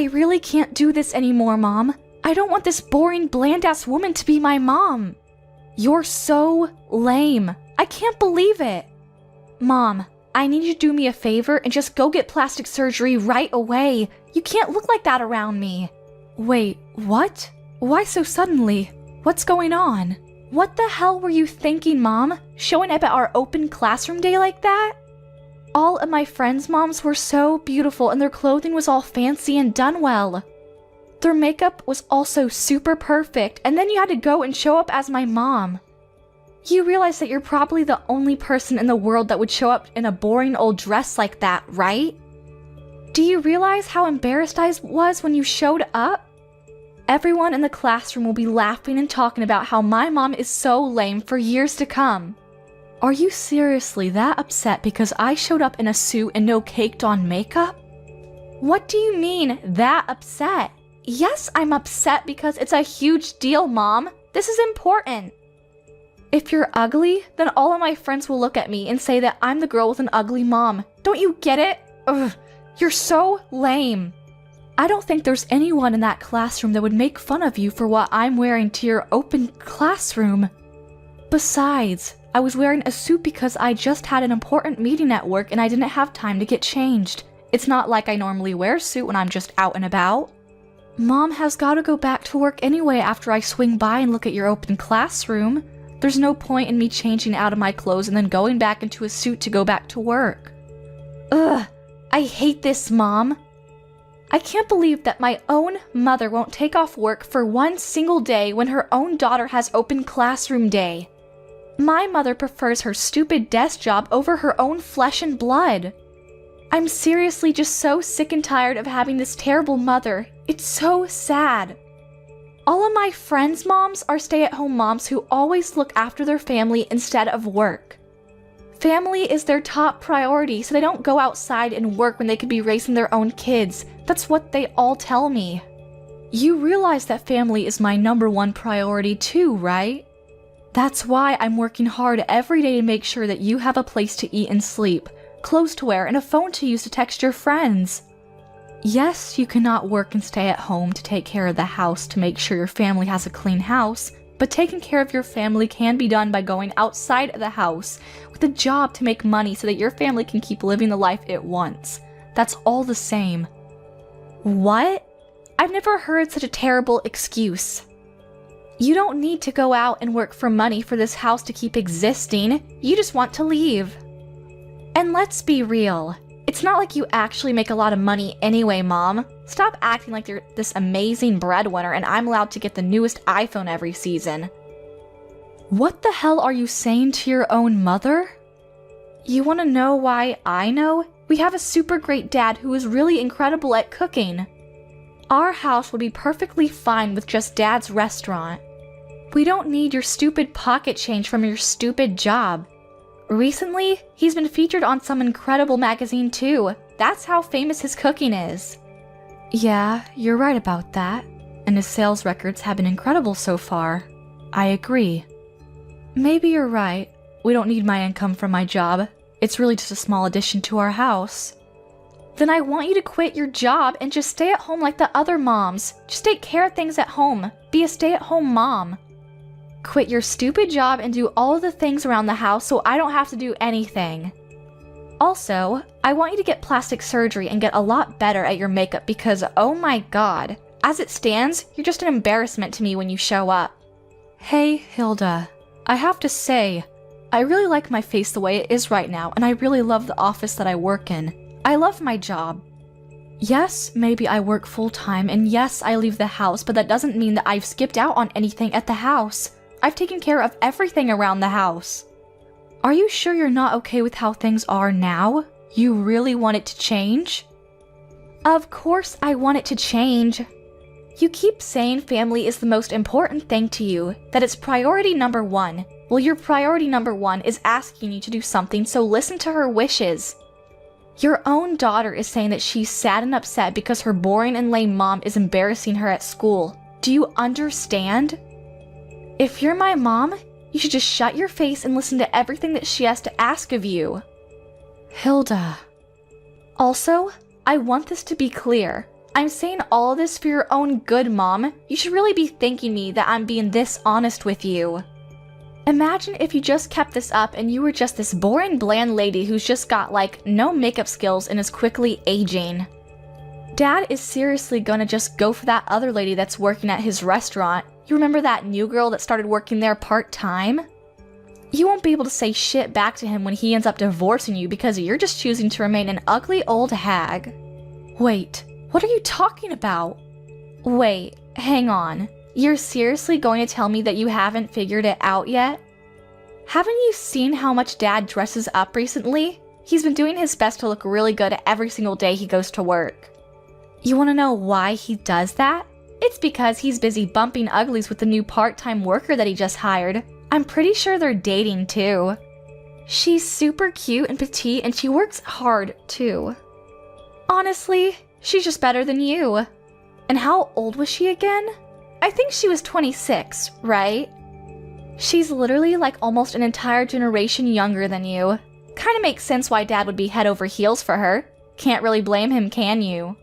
I really can't do this anymore, Mom. I don't want this boring, bland-ass woman to be my mom. You're so lame. I can't believe it. Mom, I need you to do me a favor and just go get plastic surgery right away. You can't look like that around me. Wait, what? Why so suddenly? What's going on? What the hell were you thinking, Mom? Showing up at our open classroom day like that? All of my friends' moms were so beautiful and their clothing was all fancy and done well. Their makeup was also super perfect, and then you had to go and show up as my mom. You realize that you're probably the only person in the world that would show up in a boring old dress like that, right? Do you realize how embarrassed I was when you showed up? Everyone in the classroom will be laughing and talking about how my mom is so lame for years to come. Are you seriously that upset because I showed up in a suit and no caked-on makeup? What do you mean, that upset? Yes, I'm upset because it's a huge deal, Mom. This is important. If you're ugly, then all of my friends will look at me and say that I'm the girl with an ugly mom. Don't you get it? Ugh, you're so lame. I don't think there's anyone in that classroom that would make fun of you for what I'm wearing to your open classroom. Besides, I was wearing a suit because I just had an important meeting at work and I didn't have time to get changed. It's not like I normally wear a suit when I'm just out and about. Mom has got to go back to work anyway after I swing by and look at your open classroom. There's no point in me changing out of my clothes and then going back into a suit to go back to work. Ugh, I hate this, Mom. I can't believe that my own mother won't take off work for one single day when her own daughter has open classroom day. My mother prefers her stupid desk job over her own flesh and blood. I'm seriously just so sick and tired of having this terrible mother. It's so sad. All of my friends' moms are stay-at-home moms who always look after their family instead of work. Family is their top priority, so they don't go outside and work when they could be raising their own kids. That's what they all tell me. You realize that family is my #1 priority too, right? That's why I'm working hard every day to make sure that you have a place to eat and sleep, clothes to wear, and a phone to use to text your friends. Yes, you cannot work and stay at home to take care of the house to make sure your family has a clean house, but taking care of your family can be done by going outside of the house with a job to make money so that your family can keep living the life it wants. That's all the same. What? I've never heard such a terrible excuse. You don't need to go out and work for money for this house to keep existing. You just want to leave. And let's be real. It's not like you actually make a lot of money anyway, Mom. Stop acting like you're this amazing breadwinner and I'm allowed to get the newest iPhone every season. What the hell are you saying to your own mother? You want to know why I know? We have a super great dad who is really incredible at cooking. Our house would be perfectly fine with just Dad's restaurant. We don't need your stupid pocket change from your stupid job. Recently, he's been featured on some incredible magazine too. That's how famous his cooking is. Yeah, you're right about that. And his sales records have been incredible so far. I agree. Maybe you're right. We don't need my income from my job. It's really just a small addition to our house. Then I want you to quit your job and just stay at home like the other moms. Just take care of things at home. Be a stay-at-home mom. Quit your stupid job and do all of the things around the house so I don't have to do anything. Also, I want you to get plastic surgery and get a lot better at your makeup because, oh my god, as it stands, you're just an embarrassment to me when you show up. Hey, Hilda. I have to say, I really like my face the way it is right now, and I really love the office that I work in. I love my job. Yes, maybe I work full-time, and yes, I leave the house, but that doesn't mean that I've skipped out on anything at the house. I've taken care of everything around the house. Are you sure you're not okay with how things are now? You really want it to change? Of course I want it to change. You keep saying family is the most important thing to you, that it's priority #1. Well, your priority #1 is asking you to do something, so listen to her wishes. Your own daughter is saying that she's sad and upset because her boring and lame mom is embarrassing her at school. Do you understand? If you're my mom, you should just shut your face and listen to everything that she has to ask of you. Hilda. Also, I want this to be clear. I'm saying all this for your own good, Mom. You should really be thanking me that I'm being this honest with you. Imagine if you just kept this up and you were just this boring, bland lady who's just got, like, no makeup skills and is quickly aging. Dad is seriously gonna just go for that other lady that's working at his restaurant. You remember that new girl that started working there part-time? You won't be able to say shit back to him when he ends up divorcing you because you're just choosing to remain an ugly old hag. Wait, what are you talking about? Wait, hang on. You're seriously going to tell me that you haven't figured it out yet? Haven't you seen how much Dad dresses up recently? He's been doing his best to look really good every single day he goes to work. You want to know why he does that? It's because he's busy bumping uglies with the new part-time worker that he just hired. I'm pretty sure they're dating too. She's super cute and petite and she works hard too. Honestly, she's just better than you. And how old was she again? I think she was 26, right? She's literally like almost an entire generation younger than you. Kinda makes sense why Dad would be head over heels for her. Can't really blame him, can you?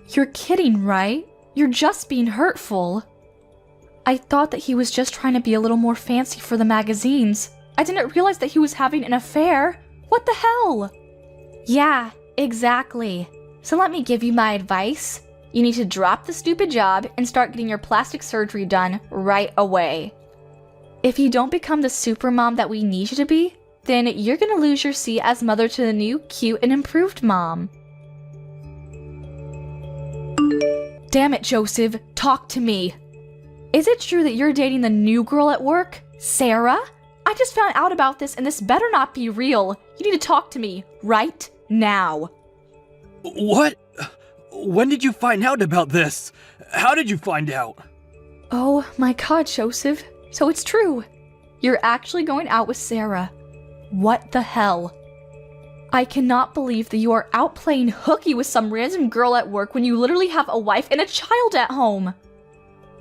You're kidding, right? You're just being hurtful. I thought that he was just trying to be a little more fancy for the magazines. I didn't realize that he was having an affair. What the hell? Yeah, exactly. So let me give you my advice. You need to drop the stupid job and start getting your plastic surgery done right away. If you don't become the super mom that we need you to be, then you're gonna lose your seat as mother to the new, cute, and improved mom. Damn it, Joseph, talk to me. Is it true that you're dating the new girl at work, Sarah? I just found out about this and this better not be real. You need to talk to me right now. What? When did you find out about this? How did you find out? Oh my god, Joseph. So it's true. You're actually going out with Sarah. What the hell? I cannot believe that you are out playing hooky with some random girl at work when you literally have a wife and a child at home.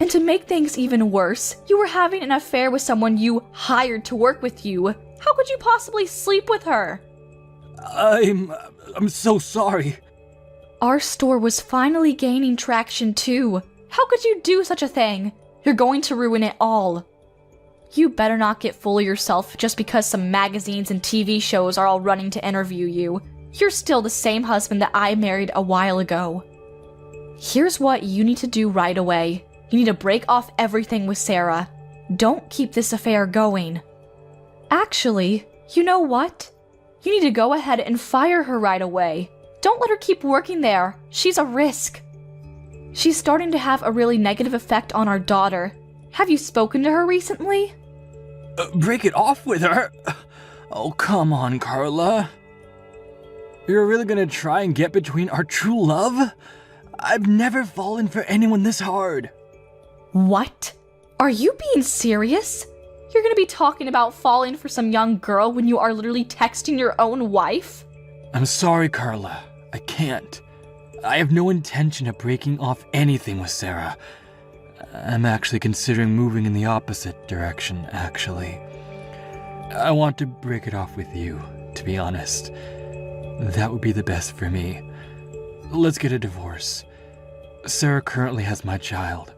And to make things even worse, you were having an affair with someone you hired to work with you. How could you possibly sleep with her? I'm so sorry. Our store was finally gaining traction too. How could you do such a thing? You're going to ruin it all. You better not get full of yourself just because some magazines and TV shows are all running to interview you. You're still the same husband that I married a while ago. Here's what you need to do right away. You need to break off everything with Sarah. Don't keep this affair going. Actually, you know what? You need to go ahead and fire her right away. Don't let her keep working there. She's a risk. She's starting to have a really negative effect on our daughter. Have you spoken to her recently? Break it off with her? Oh, come on, Carla. You're really gonna try and get between our true love? I've never fallen for anyone this hard. What? Are you being serious? You're gonna be talking about falling for some young girl when you are literally texting your own wife? I'm sorry, Carla. I can't. I have no intention of breaking off anything with Sarah. I'm actually considering moving in the opposite direction, actually. I want to break it off with you, to be honest. That would be the best for me. Let's get a divorce. Sarah currently has my child.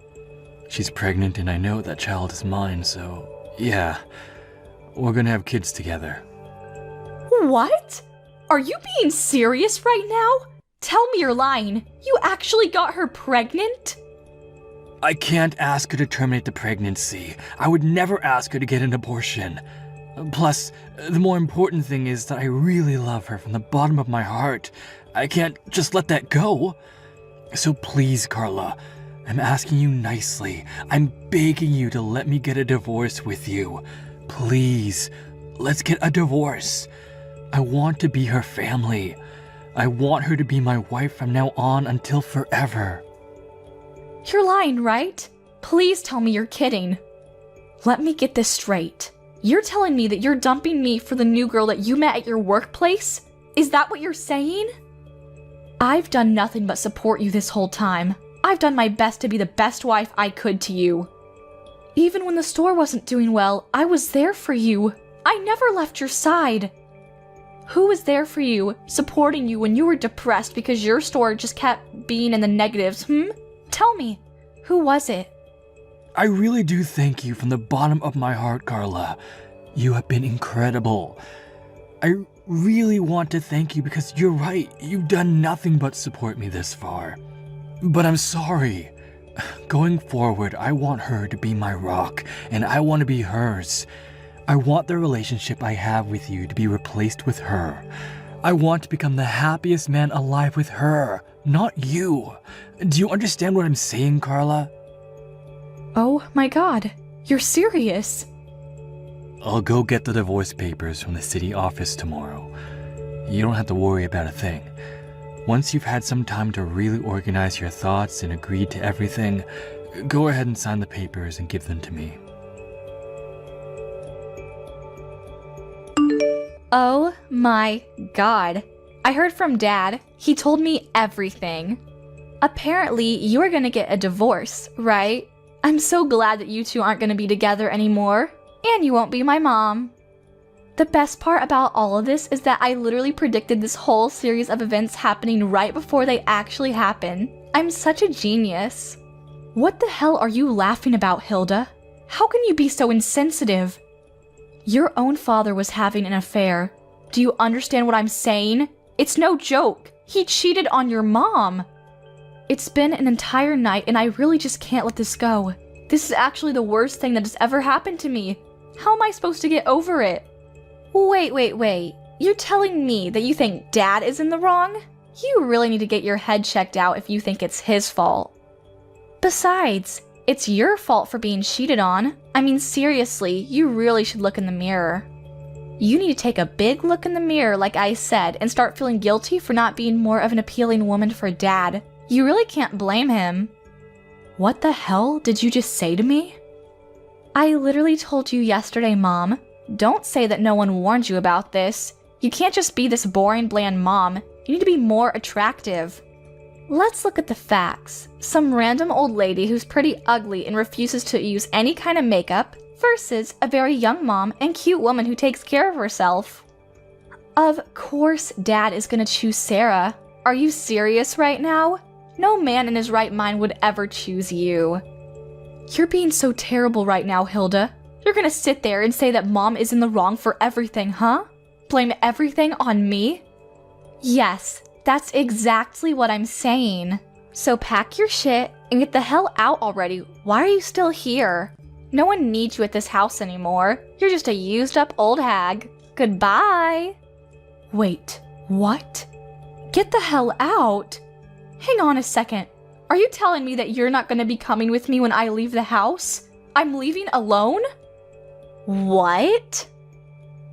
She's pregnant and I know that child is mine, so yeah, we're gonna have kids together. What? Are you being serious right now? Tell me you're lying. You actually got her pregnant? I can't ask her to terminate the pregnancy. I would never ask her to get an abortion. Plus, the more important thing is that I really love her from the bottom of my heart. I can't just let that go. So please, Carla, I'm asking you nicely. I'm begging you to let me get a divorce with you. Please, let's get a divorce. I want to be her family. I want her to be my wife from now on until forever. You're lying, right? Please tell me you're kidding. Let me get this straight. You're telling me that you're dumping me for the new girl that you met at your workplace? Is that what you're saying? I've done nothing but support you this whole time. I've done my best to be the best wife I could to you. Even when the store wasn't doing well, I was there for you. I never left your side. Who was there for you, supporting you when you were depressed because your story just kept being in the negatives, Tell me, who was it? I really do thank you from the bottom of my heart, Carla. You have been incredible. I really want to thank you because you're right, you've done nothing but support me this far. But I'm sorry. Going forward, I want her to be my rock, and I want to be hers. I want the relationship I have with you to be replaced with her. I want to become the happiest man alive with her, not you. Do you understand what I'm saying, Carla? Oh my god, you're serious. I'll go get the divorce papers from the city office tomorrow. You don't have to worry about a thing. Once you've had some time to really organize your thoughts and agree to everything, go ahead and sign the papers and give them to me. Oh my god. I heard from Dad. He told me everything. Apparently, you're gonna get a divorce, right? I'm so glad that you two aren't gonna be together anymore. And you won't be my mom. The best part about all of this is that I literally predicted this whole series of events happening right before they actually happen. I'm such a genius. What the hell are you laughing about, Hilda? How can you be so insensitive? Your own father was having an affair. Do you understand what I'm saying? It's no joke. He cheated on your mom. It's been an entire night and I really just can't let this go. This is actually the worst thing that has ever happened to me. How am I supposed to get over it? Wait. You're telling me that you think Dad is in the wrong? You really need to get your head checked out if you think it's his fault. Besides, it's your fault for being cheated on. I mean, seriously, you really should look in the mirror. You need to take a big look in the mirror, like I said, and start feeling guilty for not being more of an appealing woman for Dad. You really can't blame him. What the hell did you just say to me? I literally told you yesterday, Mom. Don't say that no one warned you about this. You can't just be this boring, bland mom. You need to be more attractive. Let's look at the facts. Some random old lady who's pretty ugly and refuses to use any kind of makeup versus a very young mom and cute woman who takes care of herself. Of course Dad is gonna choose Sarah. Are you serious right now? No man in his right mind would ever choose you. You're being so terrible right now, Hilda. You're gonna sit there and say that Mom is in the wrong for everything, huh? Blame everything on me? Yes, that's exactly what I'm saying. So pack your shit and get the hell out already. Why are you still here? No one needs you at this house anymore. You're just a used up old hag. Goodbye. Wait, what? Get the hell out? Hang on a second. Are you telling me that you're not gonna be coming with me when I leave the house? I'm leaving alone? What?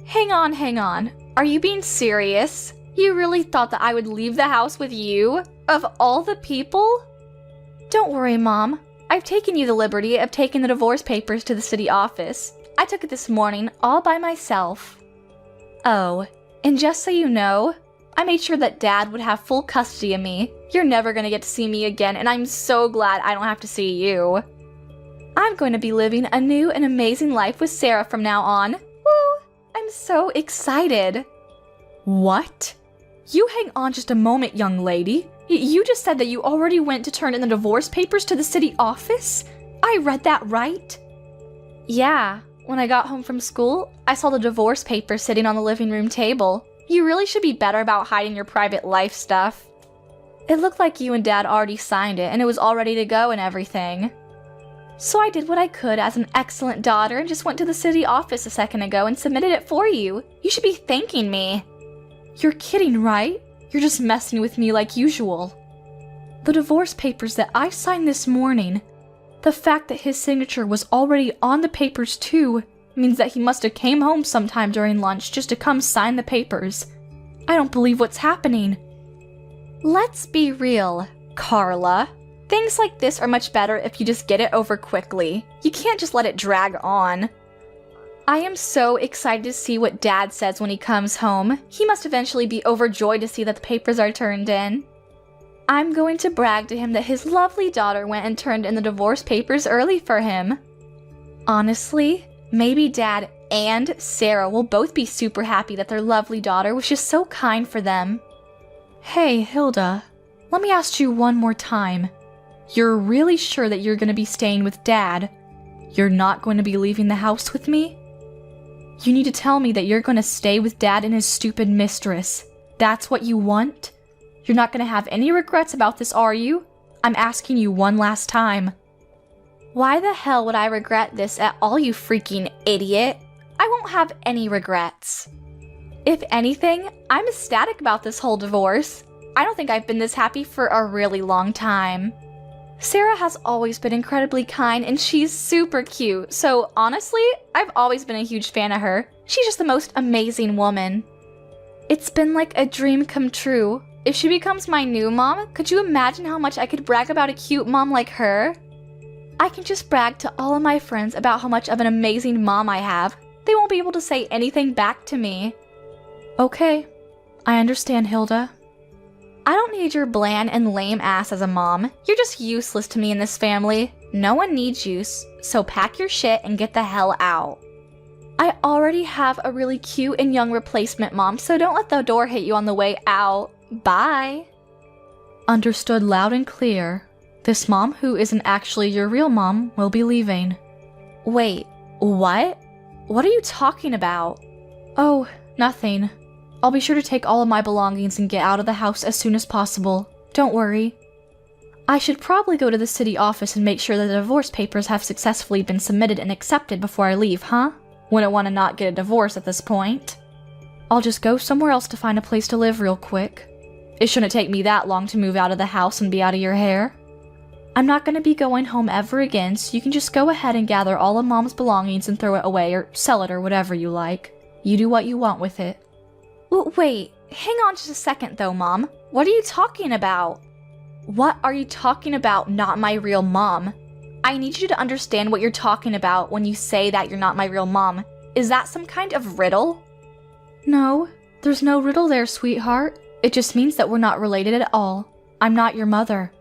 Hang on. Are you being serious? You really thought that I would leave the house with you? Of all the people? Don't worry, Mom. I've taken you the liberty of taking the divorce papers to the city office. I took it this morning all by myself. Oh, and just so you know, I made sure that Dad would have full custody of me. You're never gonna get to see me again, and I'm so glad I don't have to see you. I'm going to be living a new and amazing life with Sarah from now on. Woo! I'm so excited. What? You hang on just a moment, young lady. You just said that you already went to turn in the divorce papers to the city office? I read that right? Yeah. When I got home from school, I saw the divorce papers sitting on the living room table. You really should be better about hiding your private life stuff. It looked like you and Dad already signed it and it was all ready to go and everything. So I did what I could as an excellent daughter and just went to the city office a second ago and submitted it for you. You should be thanking me. You're kidding, right? You're just messing with me like usual. The divorce papers that I signed this morning, the fact that his signature was already on the papers too, means that he must have came home sometime during lunch just to come sign the papers. I don't believe what's happening. Let's be real, Carla. Things like this are much better if you just get it over quickly. You can't just let it drag on. I am so excited to see what Dad says when he comes home. He must eventually be overjoyed to see that the papers are turned in. I'm going to brag to him that his lovely daughter went and turned in the divorce papers early for him. Honestly, maybe Dad and Sarah will both be super happy that their lovely daughter was just so kind for them. Hey, Hilda, let me ask you one more time. You're really sure that you're going to be staying with Dad? You're not going to be leaving the house with me? You need to tell me that you're going to stay with Dad and his stupid mistress. That's what you want? You're not going to have any regrets about this, are you? I'm asking you one last time. Why the hell would I regret this at all, you freaking idiot? I won't have any regrets. If anything, I'm ecstatic about this whole divorce. I don't think I've been this happy for a really long time. Sarah has always been incredibly kind and she's super cute, so honestly, I've always been a huge fan of her. She's just the most amazing woman. It's been like a dream come true. If she becomes my new mom, could you imagine how much I could brag about a cute mom like her? I can just brag to all of my friends about how much of an amazing mom I have. They won't be able to say anything back to me. Okay, I understand, Hilda. I don't need your bland and lame ass as a mom. You're just useless to me in this family. No one needs you, so pack your shit and get the hell out. I already have a really cute and young replacement mom, so don't let the door hit you on the way out. Bye. Understood loud and clear. This mom, who isn't actually your real mom, will be leaving. Wait, what? What are you talking about? Oh, nothing. I'll be sure to take all of my belongings and get out of the house as soon as possible. Don't worry. I should probably go to the city office and make sure that the divorce papers have successfully been submitted and accepted before I leave, huh? Wouldn't want to not get a divorce at this point. I'll just go somewhere else to find a place to live real quick. It shouldn't take me that long to move out of the house and be out of your hair. I'm not going to be going home ever again, so you can just go ahead and gather all of Mom's belongings and throw it away or sell it or whatever you like. You do what you want with it. Wait, hang on just a second though, Mom. What are you talking about? What are you talking about, not my real mom? I need you to understand what you're talking about when you say that you're not my real mom. Is that some kind of riddle? No, there's no riddle there, sweetheart. It just means that we're not related at all. I'm not your mother.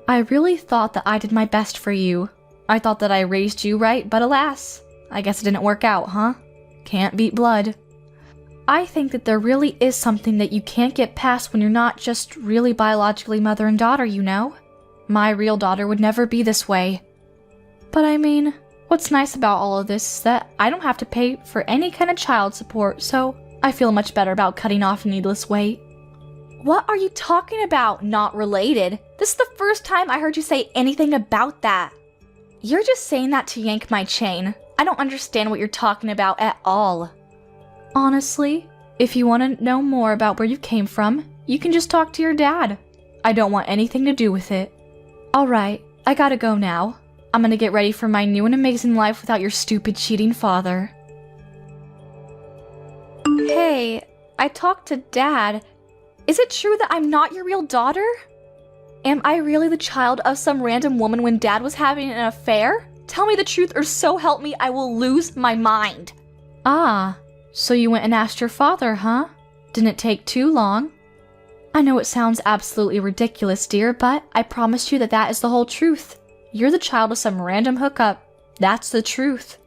I really thought that I did my best for you. I thought that I raised you right, but alas, I guess it didn't work out, huh? Can't beat blood. I think that there really is something that you can't get past when you're not just really biologically mother and daughter, you know? My real daughter would never be this way. But I mean, what's nice about all of this is that I don't have to pay for any kind of child support, so I feel much better about cutting off needless weight. What are you talking about, not related? This is the first time I heard you say anything about that. You're just saying that to yank my chain. I don't understand what you're talking about at all. Honestly, if you want to know more about where you came from, you can just talk to your dad. I don't want anything to do with it. Alright, I gotta go now. I'm gonna get ready for my new and amazing life without your stupid cheating father. Hey, I talked to Dad. Is it true that I'm not your real daughter? Am I really the child of some random woman when Dad was having an affair? Tell me the truth or so help me I will lose my mind. Ah, so you went and asked your father, huh? Didn't it take too long? I know it sounds absolutely ridiculous, dear, but I promise you that that is the whole truth. You're the child of some random hookup. That's the truth.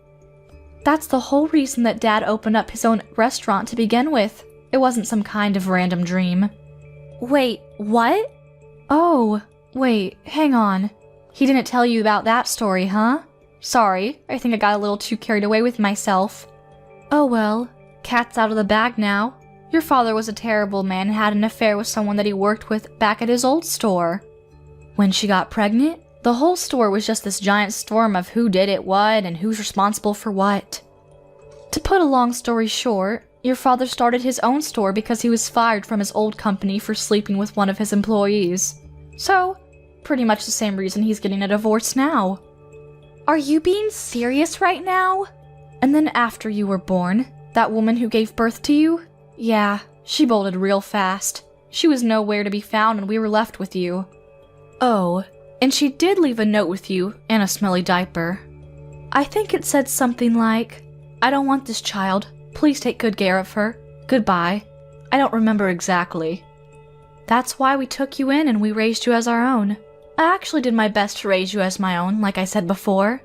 That's the whole reason that Dad opened up his own restaurant to begin with. It wasn't some kind of random dream. Wait, what? Oh, wait, hang on. He didn't tell you about that story, huh? Sorry, I think I got a little too carried away with myself. Oh well, cat's out of the bag now. Your father was a terrible man and had an affair with someone that he worked with back at his old store. When she got pregnant, the whole store was just this giant storm of who did it what and who's responsible for what. To put a long story short, your father started his own store because he was fired from his old company for sleeping with one of his employees. So, pretty much the same reason he's getting a divorce now. Are you being serious right now? And then after you were born, that woman who gave birth to you? Yeah, she bolted real fast. She was nowhere to be found and we were left with you. Oh, and she did leave a note with you and a smelly diaper. I think it said something like, I don't want this child. Please take good care of her. Goodbye. I don't remember exactly. That's why we took you in and we raised you as our own. I actually did my best to raise you as my own, like I said before.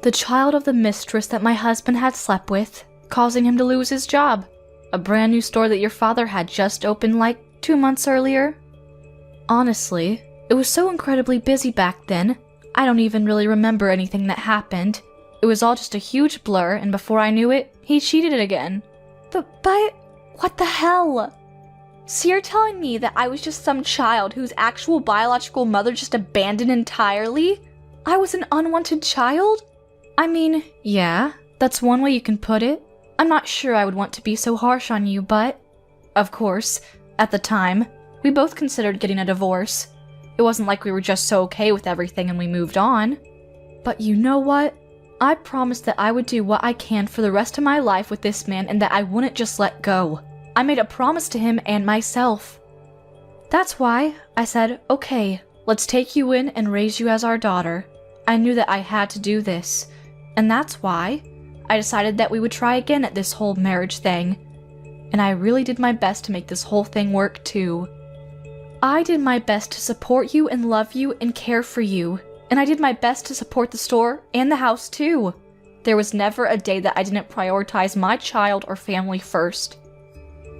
The child of the mistress that my husband had slept with, causing him to lose his job. A brand new store that your father had just opened like 2 months earlier. Honestly, it was so incredibly busy back then, I don't even really remember anything that happened. It was all just a huge blur, and before I knew it, he cheated it again. But what the hell? So you're telling me that I was just some child whose actual biological mother just abandoned entirely? I was an unwanted child? I mean, yeah, that's one way you can put it. I'm not sure I would want to be so harsh on you, but... Of course, at the time, we both considered getting a divorce. It wasn't like we were just so okay with everything and we moved on. But you know what? I promised that I would do what I can for the rest of my life with this man and that I wouldn't just let go. I made a promise to him and myself. That's why I said, okay, let's take you in and raise you as our daughter. I knew that I had to do this. And that's why I decided that we would try again at this whole marriage thing. And I really did my best to make this whole thing work too. I did my best to support you and love you and care for you. And I did my best to support the store and the house too. There was never a day that I didn't prioritize my child or family first.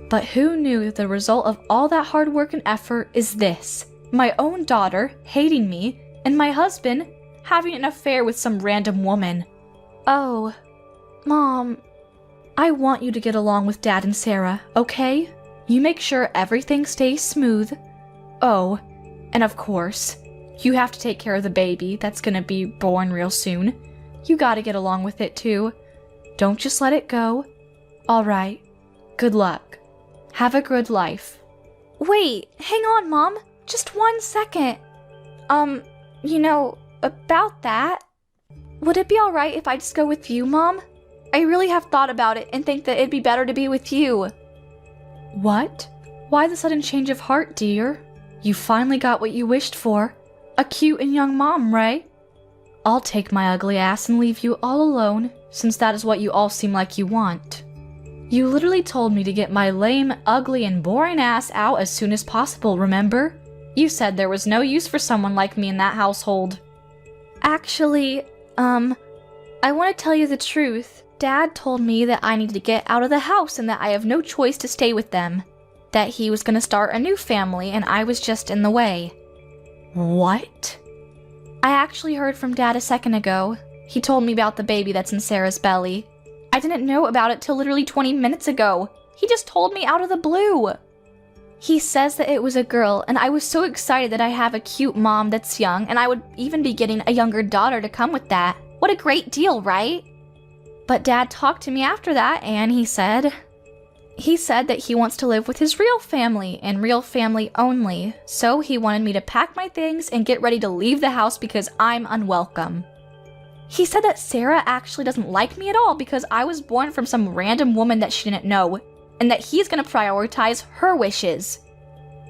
But who knew that the result of all that hard work and effort is this? My own daughter hating me, and my husband having an affair with some random woman. Oh, Mom, I want you to get along with Dad and Sarah, okay? You make sure everything stays smooth. Oh, and of course, you have to take care of the baby that's gonna be born real soon. You gotta get along with it too. Don't just let it go. Alright, good luck. Have a good life. Wait, hang on, Mom. Just 1 second. About that. Would it be alright if I just go with you, Mom? I really have thought about it and think that it'd be better to be with you. What? Why the sudden change of heart, dear? You finally got what you wished for. A cute and young mom, right? I'll take my ugly ass and leave you all alone, since that is what you all seem like you want. You literally told me to get my lame, ugly, and boring ass out as soon as possible, remember? You said there was no use for someone like me in that household. Actually, I want to tell you the truth. Dad told me that I needed to get out of the house and that I have no choice to stay with them. That he was going to start a new family and I was just in the way. What? I actually heard from Dad a second ago. He told me about the baby that's in Sarah's belly. I didn't know about it till literally 20 minutes ago. He just told me out of the blue. He says that it was a girl, and I was so excited that I have a cute mom that's young, and I would even be getting a younger daughter to come with that. What a great deal, right? But Dad talked to me after that, and he said that he wants to live with his real family, and real family only. So he wanted me to pack my things and get ready to leave the house because I'm unwelcome. He said that Sarah actually doesn't like me at all because I was born from some random woman that she didn't know, and that he's gonna prioritize her wishes.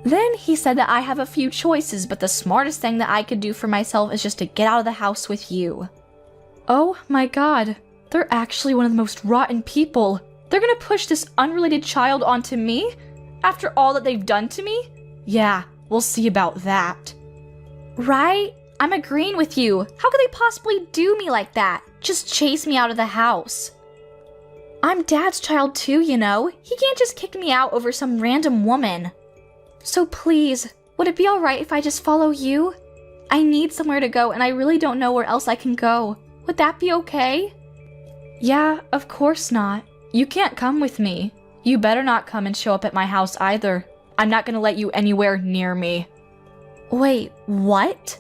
Then he said that I have a few choices, but the smartest thing that I could do for myself is just to get out of the house with you. Oh my god, they're actually one of the most rotten people. They're gonna push this unrelated child onto me? After all that they've done to me? Yeah, we'll see about that. Right? I'm agreeing with you. How could they possibly do me like that? Just chase me out of the house. I'm Dad's child too, you know. He can't just kick me out over some random woman. So please, would it be alright if I just follow you? I need somewhere to go and I really don't know where else I can go. Would that be okay? Yeah, of course not. You can't come with me. You better not come and show up at my house either. I'm not gonna let you anywhere near me. Wait, what?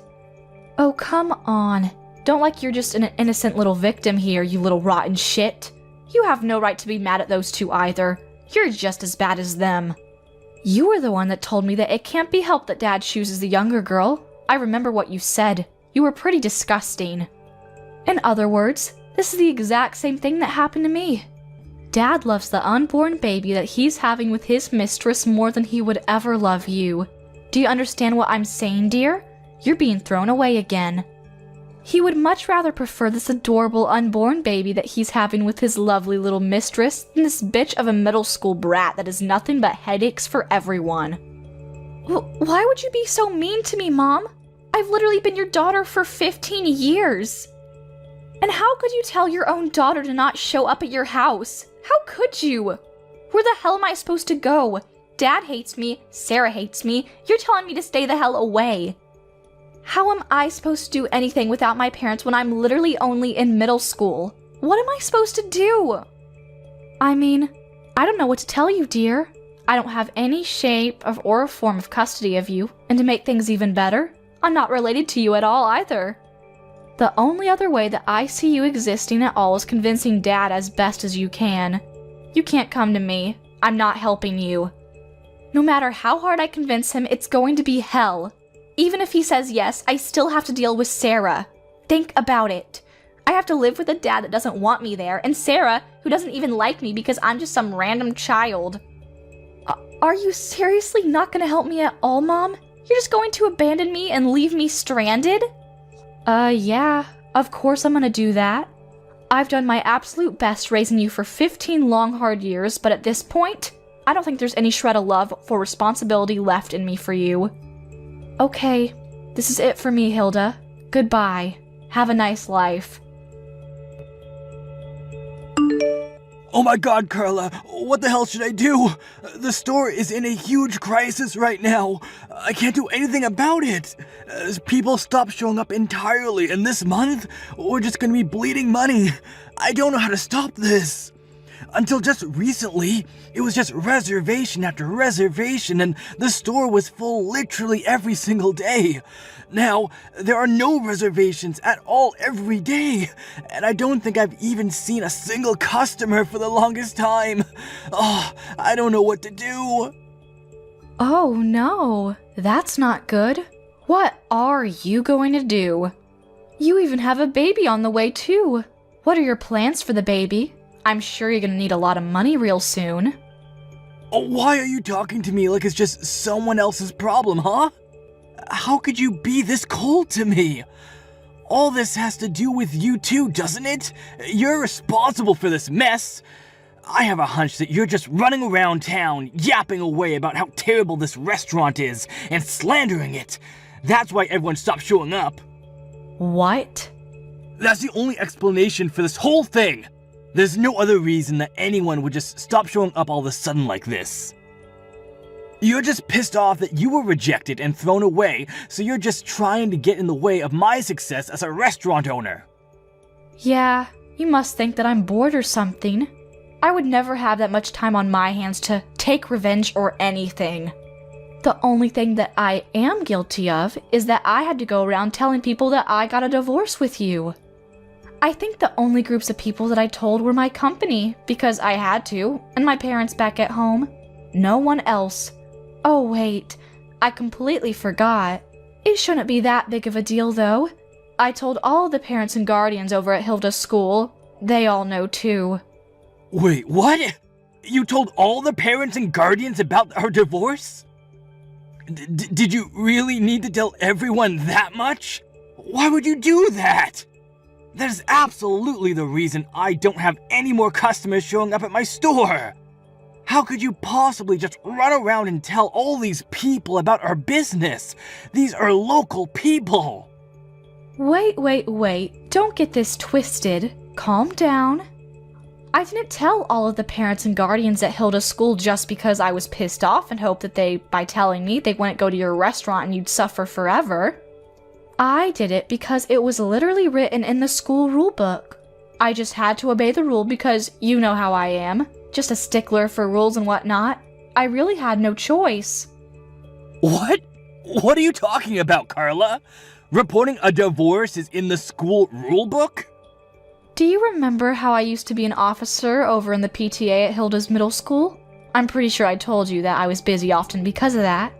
Oh, come on. Don't like you're just an innocent little victim here, you little rotten shit. You have no right to be mad at those two either. You're just as bad as them. You were the one that told me that it can't be helped that Dad chooses the younger girl. I remember what you said. You were pretty disgusting. In other words, this is the exact same thing that happened to me. Dad loves the unborn baby that he's having with his mistress more than he would ever love you. Do you understand what I'm saying, dear? You're being thrown away again. He would much rather prefer this adorable unborn baby that he's having with his lovely little mistress than this bitch of a middle school brat that is nothing but headaches for everyone. Why would you be so mean to me, Mom? I've literally been your daughter for 15 years. And how could you tell your own daughter to not show up at your house? How could you? Where the hell am I supposed to go? Dad hates me, Sarah hates me, you're telling me to stay the hell away. How am I supposed to do anything without my parents when I'm literally only in middle school? What am I supposed to do? I mean, I don't know what to tell you, dear. I don't have any shape or form of custody of you, and to make things even better, I'm not related to you at all either. The only other way that I see you existing at all is convincing Dad as best as you can. You can't come to me. I'm not helping you. No matter how hard I convince him, it's going to be hell. Even if he says yes, I still have to deal with Sarah. Think about it. I have to live with a dad that doesn't want me there, and Sarah, who doesn't even like me because I'm just some random child. Are you seriously not going to help me at all, Mom? You're just going to abandon me and leave me stranded? Yeah, of course I'm gonna do that. I've done my absolute best raising you for 15 long, hard years, but at this point, I don't think there's any shred of love or responsibility left in me for you. Okay, this is it for me, Hilda. Goodbye. Have a nice life. Oh my god, Carla, what the hell should I do? The store is in a huge crisis right now. I can't do anything about it. People stop showing up entirely, and this month, we're just gonna be bleeding money. I don't know how to stop this. Until just recently, it was just reservation after reservation, and the store was full literally every single day. Now, there are no reservations at all every day, and I don't think I've even seen a single customer for the longest time. Oh, I don't know what to do. Oh no, that's not good. What are you going to do? You even have a baby on the way too. What are your plans for the baby? I'm sure you're gonna need a lot of money real soon. Why are you talking to me like it's just someone else's problem, huh? How could you be this cold to me? All this has to do with you too, doesn't it? You're responsible for this mess. I have a hunch that you're just running around town, yapping away about how terrible this restaurant is, and slandering it. That's why everyone stopped showing up. What? That's the only explanation for this whole thing. There's no other reason that anyone would just stop showing up all of a sudden like this. You're just pissed off that you were rejected and thrown away, so you're just trying to get in the way of my success as a restaurant owner. Yeah, you must think that I'm bored or something. I would never have that much time on my hands to take revenge or anything. The only thing that I am guilty of is that I had to go around telling people that I got a divorce with you. I think the only groups of people that I told were my company, because I had to, and my parents back at home. No one else. Oh wait, I completely forgot. It shouldn't be that big of a deal though. I told all the parents and guardians over at Hilda's school. They all know too. Wait, what? You told all the parents and guardians about our divorce? Did you really need to tell everyone that much? Why would you do that? That is absolutely the reason I don't have any more customers showing up at my store. How could you possibly just run around and tell all these people about our business? These are local people. Wait. Don't get this twisted. Calm down. I didn't tell all of the parents and guardians at Hilda's school just because I was pissed off and hoped that by telling me, they wouldn't go to your restaurant and you'd suffer forever. I did it because it was literally written in the school rule book. I just had to obey the rule because you know how I am. Just a stickler for rules and whatnot. I really had no choice. What? What are you talking about, Carla? Reporting a divorce is in the school rule book? Do you remember how I used to be an officer over in the PTA at Hilda's middle school? I'm pretty sure I told you that I was busy often because of that.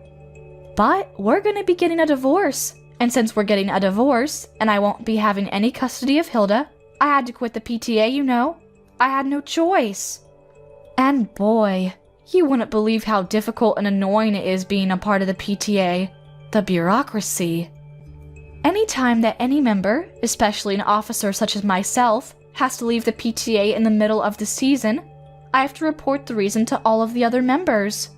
But we're gonna be getting a divorce. And since we're getting a divorce, and I won't be having any custody of Hilda, I had to quit the PTA, you know. I had no choice. And boy, you wouldn't believe how difficult and annoying it is being a part of the PTA. The bureaucracy. Anytime that any member, especially an officer such as myself, has to leave the PTA in the middle of the season, I have to report the reason to all of the other members.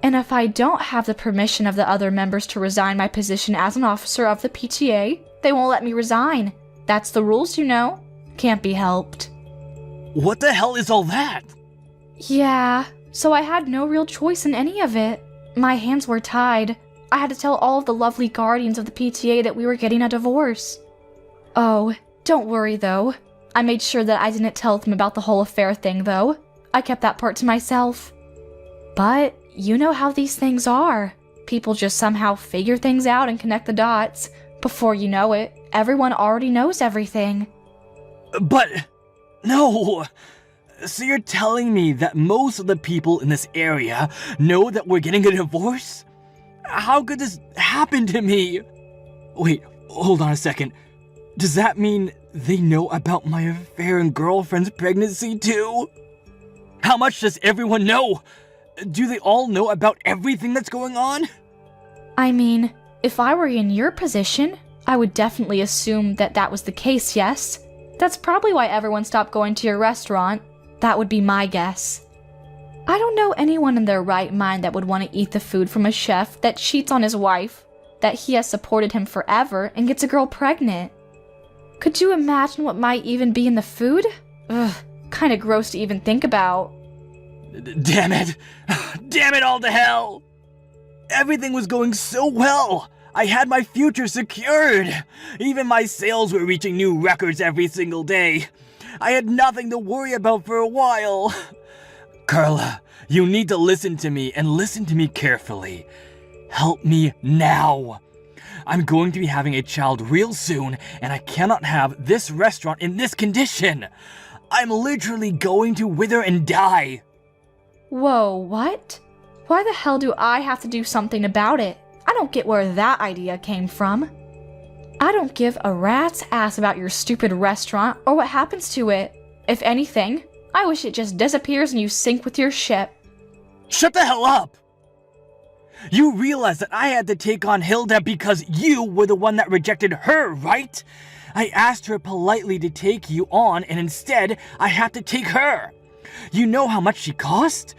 And if I don't have the permission of the other members to resign my position as an officer of the PTA, they won't let me resign. That's the rules, you know. Can't be helped. What the hell is all that? Yeah, so I had no real choice in any of it. My hands were tied. I had to tell all of the lovely guardians of the PTA that we were getting a divorce. Oh, don't worry though. I made sure that I didn't tell them about the whole affair thing though. I kept that part to myself. But you know how these things are. People just somehow figure things out and connect the dots. Before you know it, everyone already knows everything. But, no. So you're telling me that most of the people in this area know that we're getting a divorce? How could this happen to me? Wait, hold on a second. Does that mean they know about my affair and girlfriend's pregnancy too? How much does everyone know? Do they all know about everything that's going on? I mean, if I were in your position, I would definitely assume that that was the case, yes? That's probably why everyone stopped going to your restaurant. That would be my guess. I don't know anyone in their right mind that would want to eat the food from a chef that cheats on his wife, that he has supported him forever and gets a girl pregnant. Could you imagine what might even be in the food? Ugh, kinda gross to even think about. Damn it! Damn it all to hell! Everything was going so well! I had my future secured! Even my sales were reaching new records every single day. I had nothing to worry about for a while. Carla, you need to listen to me and listen to me carefully. Help me now. I'm going to be having a child real soon, and I cannot have this restaurant in this condition. I'm literally going to wither and die. Whoa, what? Why the hell do I have to do something about it? I don't get where that idea came from. I don't give a rat's ass about your stupid restaurant or what happens to it. If anything, I wish it just disappears and you sink with your ship. Shut the hell up! You realize that I had to take on Hilda because you were the one that rejected her, right? I asked her politely to take you on, and instead, I had to take her. You know how much she cost?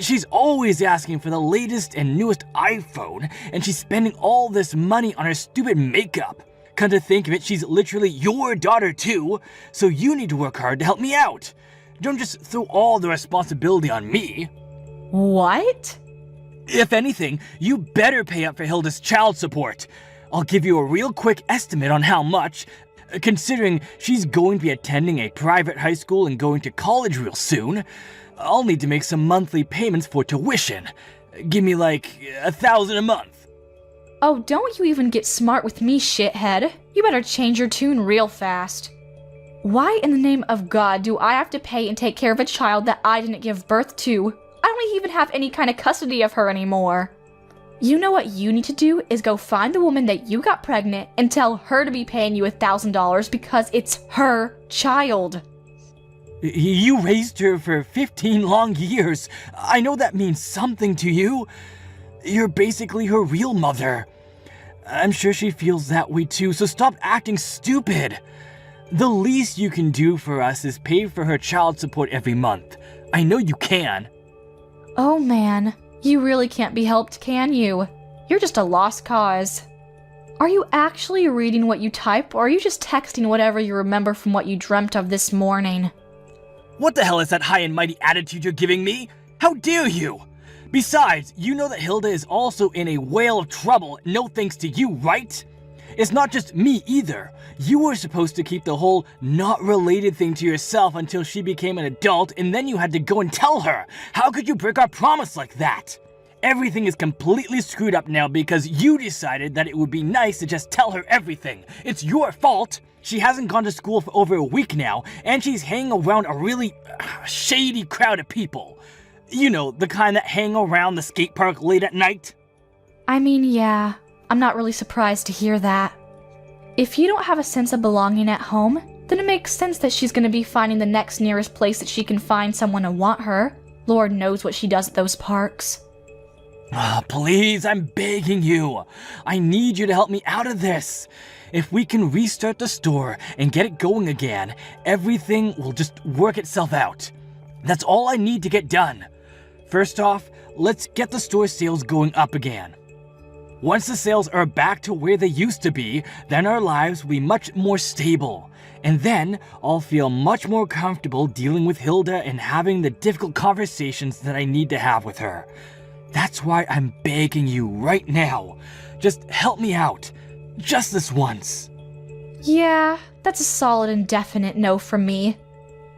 She's always asking for the latest and newest iPhone, and she's spending all this money on her stupid makeup. Come to think of it, she's literally your daughter too, so you need to work hard to help me out. Don't just throw all the responsibility on me. What? If anything, you better pay up for Hilda's child support. I'll give you a real quick estimate on how much, considering she's going to be attending a private high school and going to college real soon. I'll need to make some monthly payments for tuition. Give me like $1,000 a month. Oh, don't you even get smart with me, shithead. You better change your tune real fast. Why in the name of God do I have to pay and take care of a child that I didn't give birth to? I don't even have any kind of custody of her anymore. You know what you need to do is go find the woman that you got pregnant and tell her to be paying you $1,000 because it's her child. You raised her for 15 long years. I know that means something to you. You're basically her real mother. I'm sure she feels that way too, so stop acting stupid. The least you can do for us is pay for her child support every month. I know you can. Oh man, you really can't be helped, can you? You're just a lost cause. Are you actually reading what you type, or are you just texting whatever you remember from what you dreamt of this morning? What the hell is that high and mighty attitude you're giving me? How dare you? Besides, you know that Hilda is also in a whale of trouble, no thanks to you, right? It's not just me either. You were supposed to keep the whole not related thing to yourself until she became an adult, and then you had to go and tell her. How could you break our promise like that? Everything is completely screwed up now because you decided that it would be nice to just tell her everything. It's your fault. She hasn't gone to school for over a week now, and she's hanging around a really shady crowd of people. You know, the kind that hang around the skate park late at night. I mean, yeah, I'm not really surprised to hear that. If you don't have a sense of belonging at home, then it makes sense that she's gonna be finding the next nearest place that she can find someone to want her. Lord knows what she does at those parks. Please, I'm begging you. I need you to help me out of this. If we can restart the store and get it going again, everything will just work itself out. That's all I need to get done. First off, let's get the store sales going up again. Once the sales are back to where they used to be, then our lives will be much more stable. And then I'll feel much more comfortable dealing with Hilda and having the difficult conversations that I need to have with her. That's why I'm begging you right now. Just help me out. Just this once. Yeah, that's a solid and definite no from me.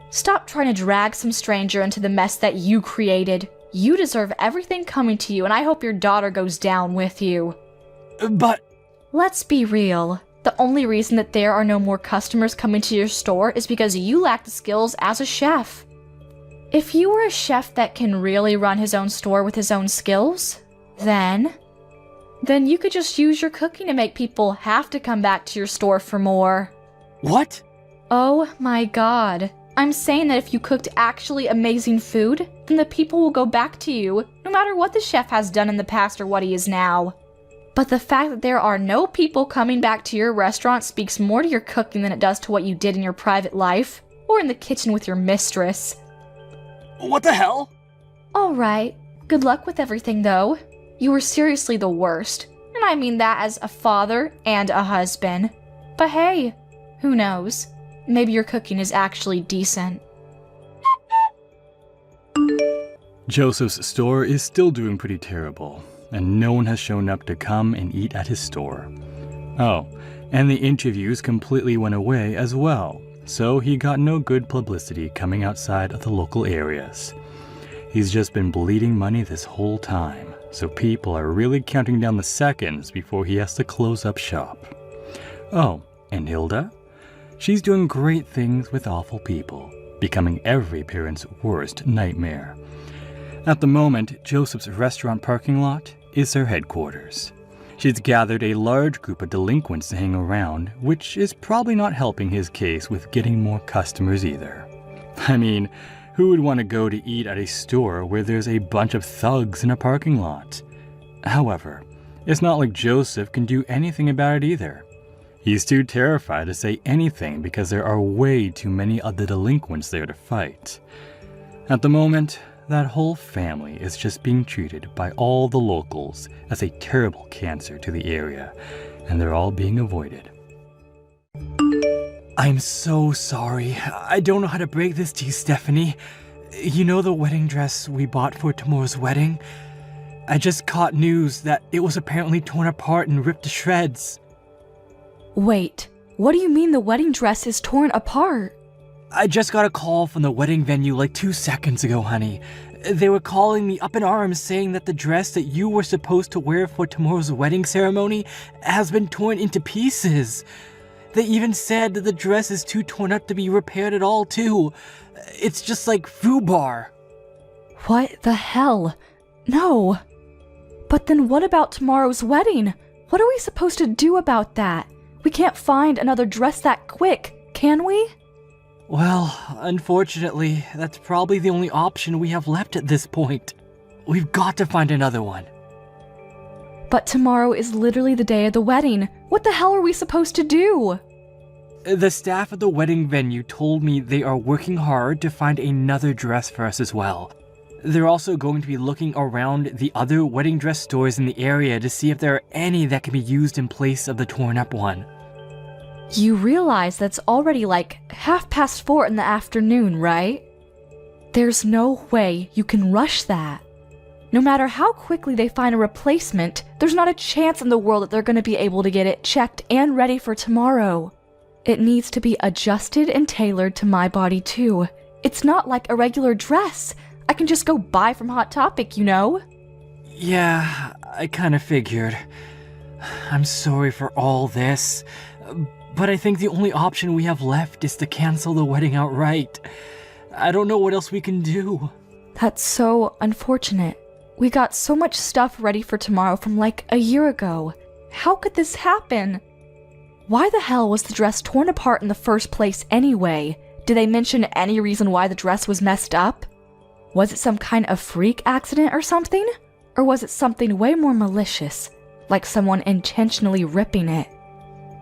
Stop trying to drag some stranger into the mess that you created. You deserve everything coming to you, and I hope your daughter goes down with you. But... Let's be real. The only reason that there are no more customers coming to your store is because you lack the skills as a chef. If you were a chef that can really run his own store with his own skills, then you could just use your cooking to make people have to come back to your store for more. What? Oh my god. I'm saying that if you cooked actually amazing food, then the people will go back to you, no matter what the chef has done in the past or what he is now. But the fact that there are no people coming back to your restaurant speaks more to your cooking than it does to what you did in your private life, or in the kitchen with your mistress. What the hell? Alright, good luck with everything though. You were seriously the worst, and I mean that as a father and a husband. But hey, who knows? Maybe your cooking is actually decent. Joseph's store is still doing pretty terrible, and no one has shown up to come and eat at his store. Oh, and the interviews completely went away as well, so he got no good publicity coming outside of the local areas. He's just been bleeding money this whole time, so people are really counting down the seconds before he has to close up shop. Oh, and Hilda? She's doing great things with awful people, becoming every parent's worst nightmare. At the moment, Joseph's restaurant parking lot is her headquarters. She's gathered a large group of delinquents to hang around, which is probably not helping his case with getting more customers either. I mean, who would want to go to eat at a store where there's a bunch of thugs in a parking lot? However, it's not like Joseph can do anything about it either. He's too terrified to say anything because there are way too many other delinquents there to fight. At the moment, that whole family is just being treated by all the locals as a terrible cancer to the area, and they're all being avoided. I'm so sorry. I don't know how to break this to you, Stephanie. You know the wedding dress we bought for tomorrow's wedding? I just caught news that it was apparently torn apart and ripped to shreds. Wait, what do you mean the wedding dress is torn apart? I just got a call from the wedding venue like 2 seconds ago, honey. They were calling me up in arms saying that the dress that you were supposed to wear for tomorrow's wedding ceremony has been torn into pieces. They even said that the dress is too torn up to be repaired at all, too. It's just like foobar. What the hell? No. But then what about tomorrow's wedding? What are we supposed to do about that? We can't find another dress that quick, can we? Well, unfortunately, that's probably the only option we have left at this point. We've got to find another one. But tomorrow is literally the day of the wedding. What the hell are we supposed to do? The staff at the wedding venue told me they are working hard to find another dress for us as well. They're also going to be looking around the other wedding dress stores in the area to see if there are any that can be used in place of the torn up one. You realize that's already like 4:30 in the afternoon, right? There's no way you can rush that. No matter how quickly they find a replacement, there's not a chance in the world that they're going to be able to get it checked and ready for tomorrow. It needs to be adjusted and tailored to my body too. It's not like a regular dress. I can just go buy from Hot Topic, you know? Yeah, I kind of figured. I'm sorry for all this, but I think the only option we have left is to cancel the wedding outright. I don't know what else we can do. That's so unfortunate. We got so much stuff ready for tomorrow from like a year ago. How could this happen? Why the hell was the dress torn apart in the first place anyway? Did they mention any reason why the dress was messed up? Was it some kind of freak accident or something? Or was it something way more malicious, like someone intentionally ripping it?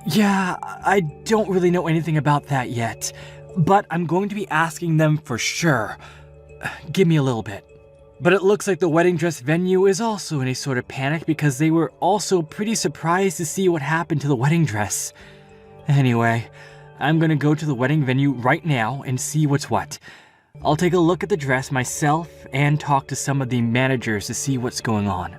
Yeah, I don't really know anything about that yet, but I'm going to be asking them for sure. Give me a little bit. But it looks like the wedding dress venue is also in a sort of panic because they were also pretty surprised to see what happened to the wedding dress. Anyway, I'm gonna go to the wedding venue right now and see what's what. I'll take a look at the dress myself and talk to some of the managers to see what's going on.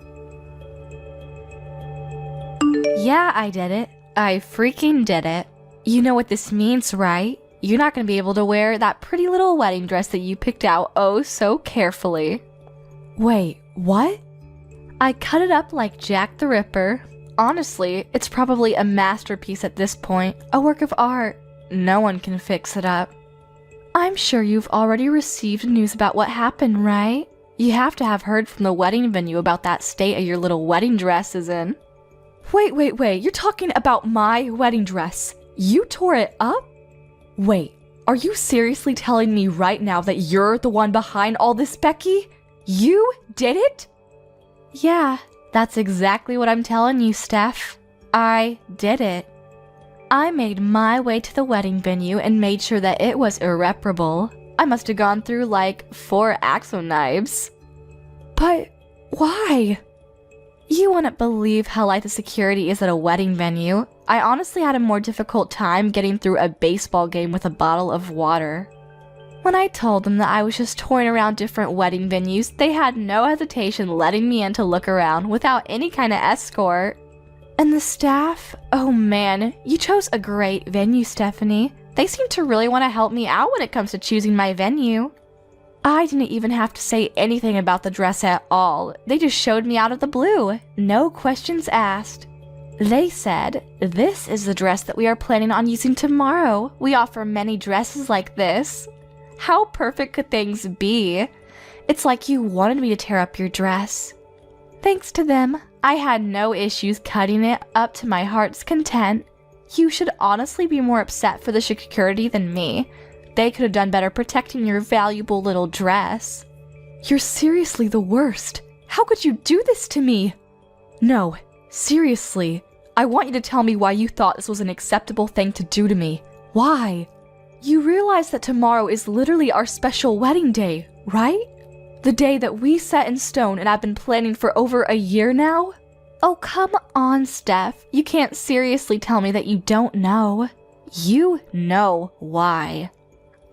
Yeah, I did it. I freaking did it. You know what this means, right? You're not gonna be able to wear that pretty little wedding dress that you picked out oh so carefully. Wait, what? I cut it up like Jack the Ripper. Honestly, it's probably a masterpiece at this point, a work of art. No one can fix it up. I'm sure you've already received news about what happened, right? You have to have heard from the wedding venue about that state of your little wedding dress is in. Wait, you're talking about my wedding dress? You tore it up? Wait, are you seriously telling me right now that you're the one behind all this, Becky? You did it? Yeah, that's exactly what I'm telling you, Steph. I did it. I made my way to the wedding venue and made sure that it was irreparable. I must have gone through like 4 Axo knives. But why? You wouldn't believe how light the security is at a wedding venue. I honestly had a more difficult time getting through a baseball game with a bottle of water. When I told them that I was just touring around different wedding venues, they had no hesitation letting me in to look around without any kind of escort. And the staff? Oh man, you chose a great venue, Stephanie. They seem to really want to help me out when it comes to choosing my venue. I didn't even have to say anything about the dress at all. They just showed me out of the blue. No questions asked. They said, "This is the dress that we are planning on using tomorrow. We offer many dresses like this." How perfect could things be? It's like you wanted me to tear up your dress. Thanks to them, I had no issues cutting it up to my heart's content. You should honestly be more upset for the security than me. They could have done better protecting your valuable little dress. You're seriously the worst. How could you do this to me? No, seriously. I want you to tell me why you thought this was an acceptable thing to do to me. Why? You realize that tomorrow is literally our special wedding day, right? The day that we set in stone and I've been planning for over a year now? Oh, come on, Steph. You can't seriously tell me that you don't know. You know why.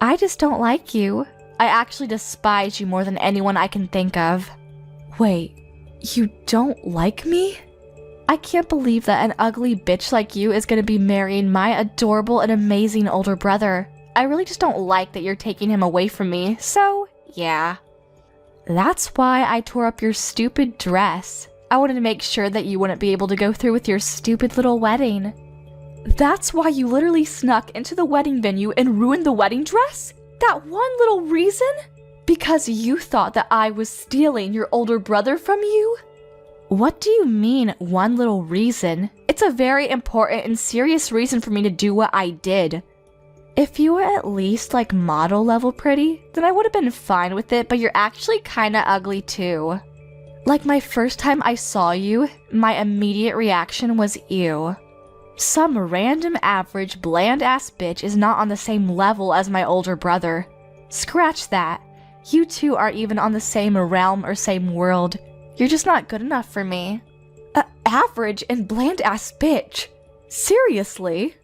I just don't like you. I actually despise you more than anyone I can think of. Wait, you don't like me? I can't believe that an ugly bitch like you is gonna be marrying my adorable and amazing older brother. I really just don't like that you're taking him away from me, so yeah. That's why I tore up your stupid dress. I wanted to make sure that you wouldn't be able to go through with your stupid little wedding. That's why you literally snuck into the wedding venue and ruined the wedding dress? That one little reason? Because you thought that I was stealing your older brother from you? What do you mean, one little reason? It's a very important and serious reason for me to do what I did. If you were at least like model level pretty, then I would have been fine with it, but you're actually kinda ugly too. Like my first time I saw you, my immediate reaction was ew. Some random average bland ass bitch is not on the same level as my older brother. Scratch that. You two aren't even on the same realm or same world. You're just not good enough for me. Average and bland ass bitch. Seriously?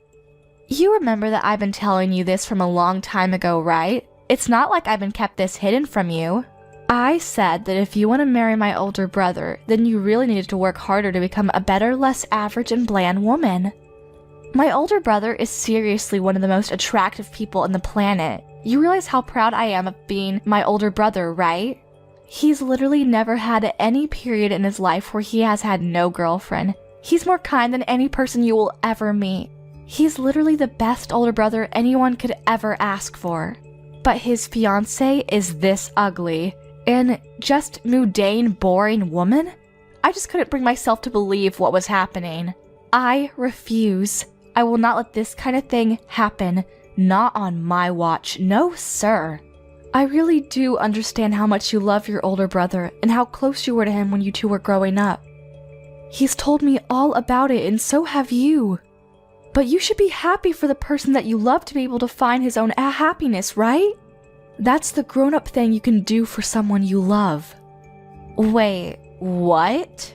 You remember that I've been telling you this from a long time ago, right? It's not like I've been kept this hidden from you. I said that if you want to marry my older brother, then you really needed to work harder to become a better, less average and bland woman. My older brother is seriously one of the most attractive people on the planet. You realize how proud I am of being my older brother, right? He's literally never had any period in his life where he has had no girlfriend. He's more kind than any person you will ever meet. He's literally the best older brother anyone could ever ask for. But his fiance is this ugly. And just mundane, boring woman? I just couldn't bring myself to believe what was happening. I refuse. I will not let this kind of thing happen. Not on my watch. No, sir. I really do understand how much you love your older brother and how close you were to him when you two were growing up. He's told me all about it, and so have you. But you should be happy for the person that you love to be able to find his own happiness, right? That's the grown-up thing you can do for someone you love. Wait, what?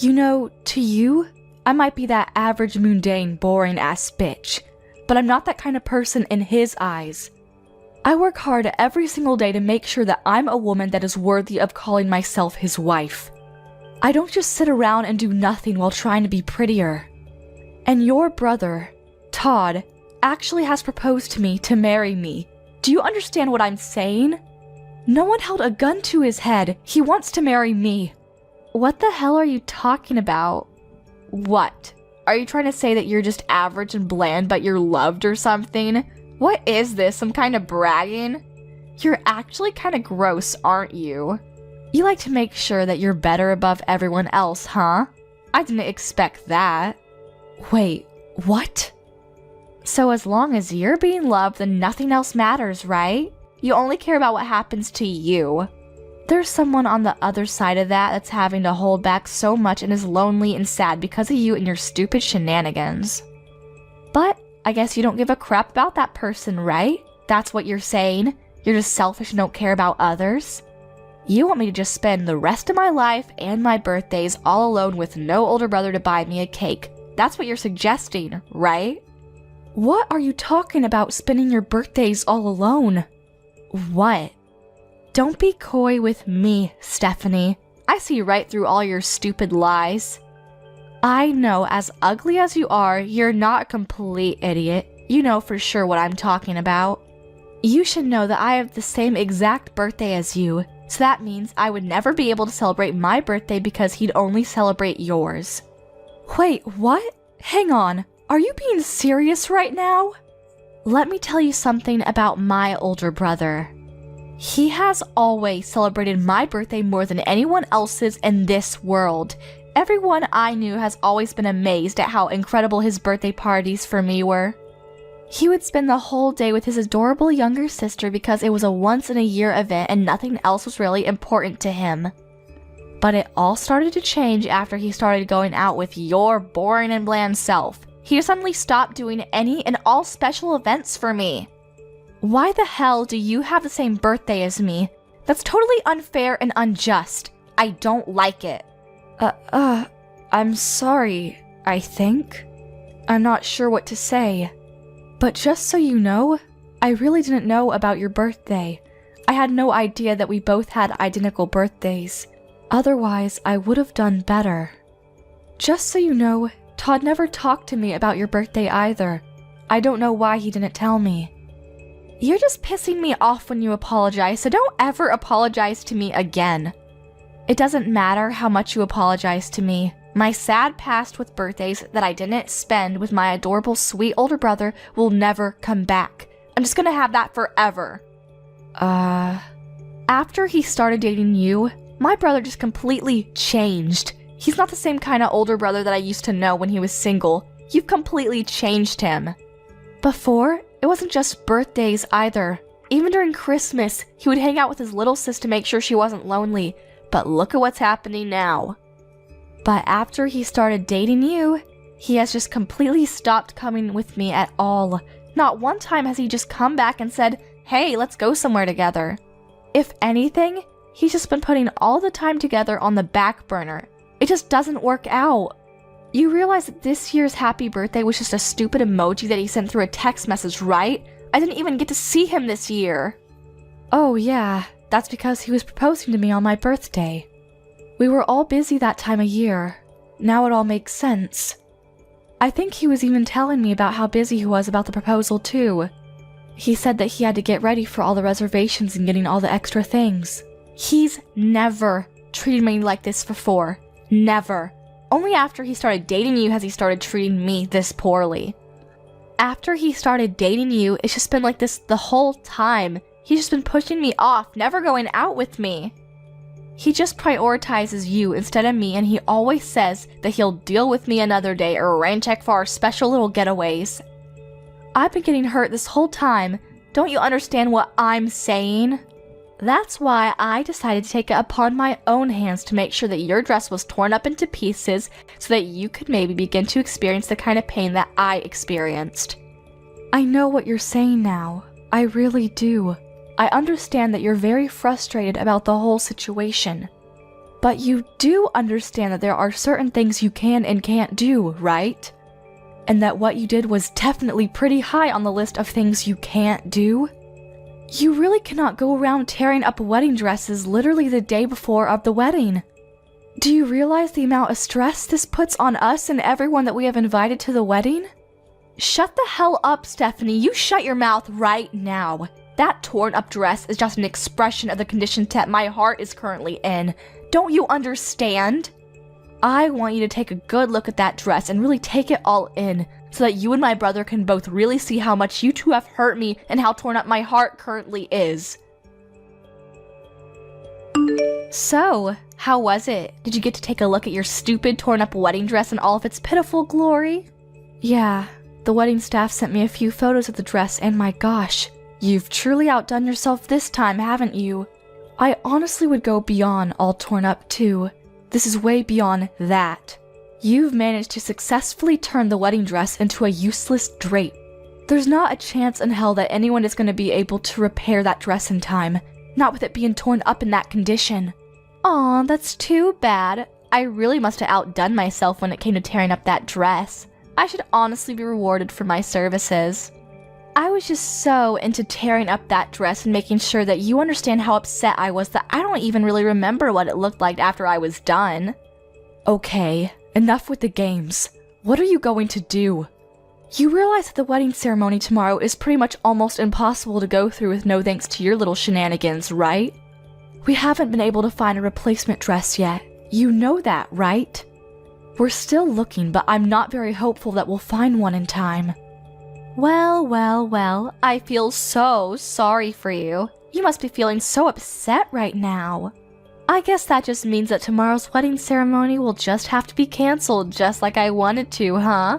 You know, to you, I might be that average, mundane, boring-ass bitch, but I'm not that kind of person in his eyes. I work hard every single day to make sure that I'm a woman that is worthy of calling myself his wife. I don't just sit around and do nothing while trying to be prettier. And your brother, Todd, actually has proposed to me to marry me. Do you understand what I'm saying? No one held a gun to his head. He wants to marry me. What the hell are you talking about? What? Are you trying to say that you're just average and bland but you're loved or something? What is this, some kind of bragging? You're actually kind of gross, aren't you? You like to make sure that you're better above everyone else, huh? I didn't expect that. Wait, what? So as long as you're being loved, then nothing else matters, right? You only care about what happens to you. There's someone on the other side of that's having to hold back so much and is lonely and sad because of you and your stupid shenanigans. But I guess you don't give a crap about that person, right? That's what you're saying? You're just selfish and don't care about others? You want me to just spend the rest of my life and my birthdays all alone with no older brother to buy me a cake. That's what you're suggesting, right? What are you talking about, spending your birthdays all alone? What? Don't be coy with me, Stephanie. I see right through all your stupid lies. I know, as ugly as you are, you're not a complete idiot. You know for sure what I'm talking about. You should know that I have the same exact birthday as you, so that means I would never be able to celebrate my birthday because he'd only celebrate yours. Wait, what? Hang on. Are you being serious right now? Let me tell you something about my older brother. He has always celebrated my birthday more than anyone else's in this world. Everyone I knew has always been amazed at how incredible his birthday parties for me were. He would spend the whole day with his adorable younger sister because it was a once-in-a-year event and nothing else was really important to him. But it all started to change after he started going out with your boring and bland self. He suddenly stopped doing any and all special events for me. Why the hell do you have the same birthday as me? That's totally unfair and unjust. I don't like it. I'm sorry, I think. I'm not sure what to say. But just so you know, I really didn't know about your birthday. I had no idea that we both had identical birthdays. Otherwise, I would have done better. Just so you know, Todd never talked to me about your birthday either. I don't know why he didn't tell me. You're just pissing me off when you apologize, so don't ever apologize to me again. It doesn't matter how much you apologize to me. My sad past with birthdays that I didn't spend with my adorable sweet older brother will never come back. I'm just gonna have that forever. After he started dating you, my brother just completely changed. He's not the same kind of older brother that I used to know when he was single. You've completely changed him. Before, it wasn't just birthdays either. Even during Christmas, he would hang out with his little sis to make sure she wasn't lonely. But look at what's happening now. But after he started dating you, he has just completely stopped coming with me at all. Not one time has he just come back and said, "Hey, let's go somewhere together." If anything, he's just been putting all the time together on the back burner. It just doesn't work out. You realize that this year's happy birthday was just a stupid emoji that he sent through a text message, right? I didn't even get to see him this year. Oh yeah, that's because he was proposing to me on my birthday. We were all busy that time of year. Now it all makes sense. I think he was even telling me about how busy he was about the proposal too. He said that he had to get ready for all the reservations and getting all the extra things. He's never treated me like this before. Never. Only after he started dating you has he started treating me this poorly. After he started dating you, it's just been like this the whole time. He's just been pushing me off, never going out with me. He just prioritizes you instead of me, and he always says that he'll deal with me another day or rain check for our special little getaways. I've been getting hurt this whole time. Don't you understand what I'm saying? That's why I decided to take it upon my own hands to make sure that your dress was torn up into pieces so that you could maybe begin to experience the kind of pain that I experienced. I know what you're saying now. I really do. I understand that you're very frustrated about the whole situation. But you do understand that there are certain things you can and can't do, right? And that what you did was definitely pretty high on the list of things you can't do? You really cannot go around tearing up wedding dresses literally the day before of the wedding. Do you realize the amount of stress this puts on us and everyone that we have invited to the wedding? Shut the hell up, Stephanie. You shut your mouth right now. That torn up dress is just an expression of the condition that my heart is currently in. Don't you understand? I want you to take a good look at that dress and really take it all in, so that you and my brother can both really see how much you two have hurt me and how torn up my heart currently is. So, how was it? Did you get to take a look at your stupid torn up wedding dress in all of its pitiful glory? Yeah, the wedding staff sent me a few photos of the dress, and my gosh, you've truly outdone yourself this time, haven't you? I honestly would go beyond all torn up too. This is way beyond that. You've managed to successfully turn the wedding dress into a useless drape. There's not a chance in hell that anyone is going to be able to repair that dress in time, not with it being torn up in that condition. Aw, that's too bad. I really must have outdone myself when it came to tearing up that dress. I should honestly be rewarded for my services. I was just so into tearing up that dress and making sure that you understand how upset I was that I don't even really remember what it looked like after I was done. Okay, enough with the games. What are you going to do? You realize that the wedding ceremony tomorrow is pretty much almost impossible to go through with no thanks to your little shenanigans, right? We haven't been able to find a replacement dress yet. You know that, right? We're still looking, but I'm not very hopeful that we'll find one in time. Well, I feel so sorry for you. You must be feeling so upset right now. I guess that just means that tomorrow's wedding ceremony will just have to be canceled just like I wanted to, huh?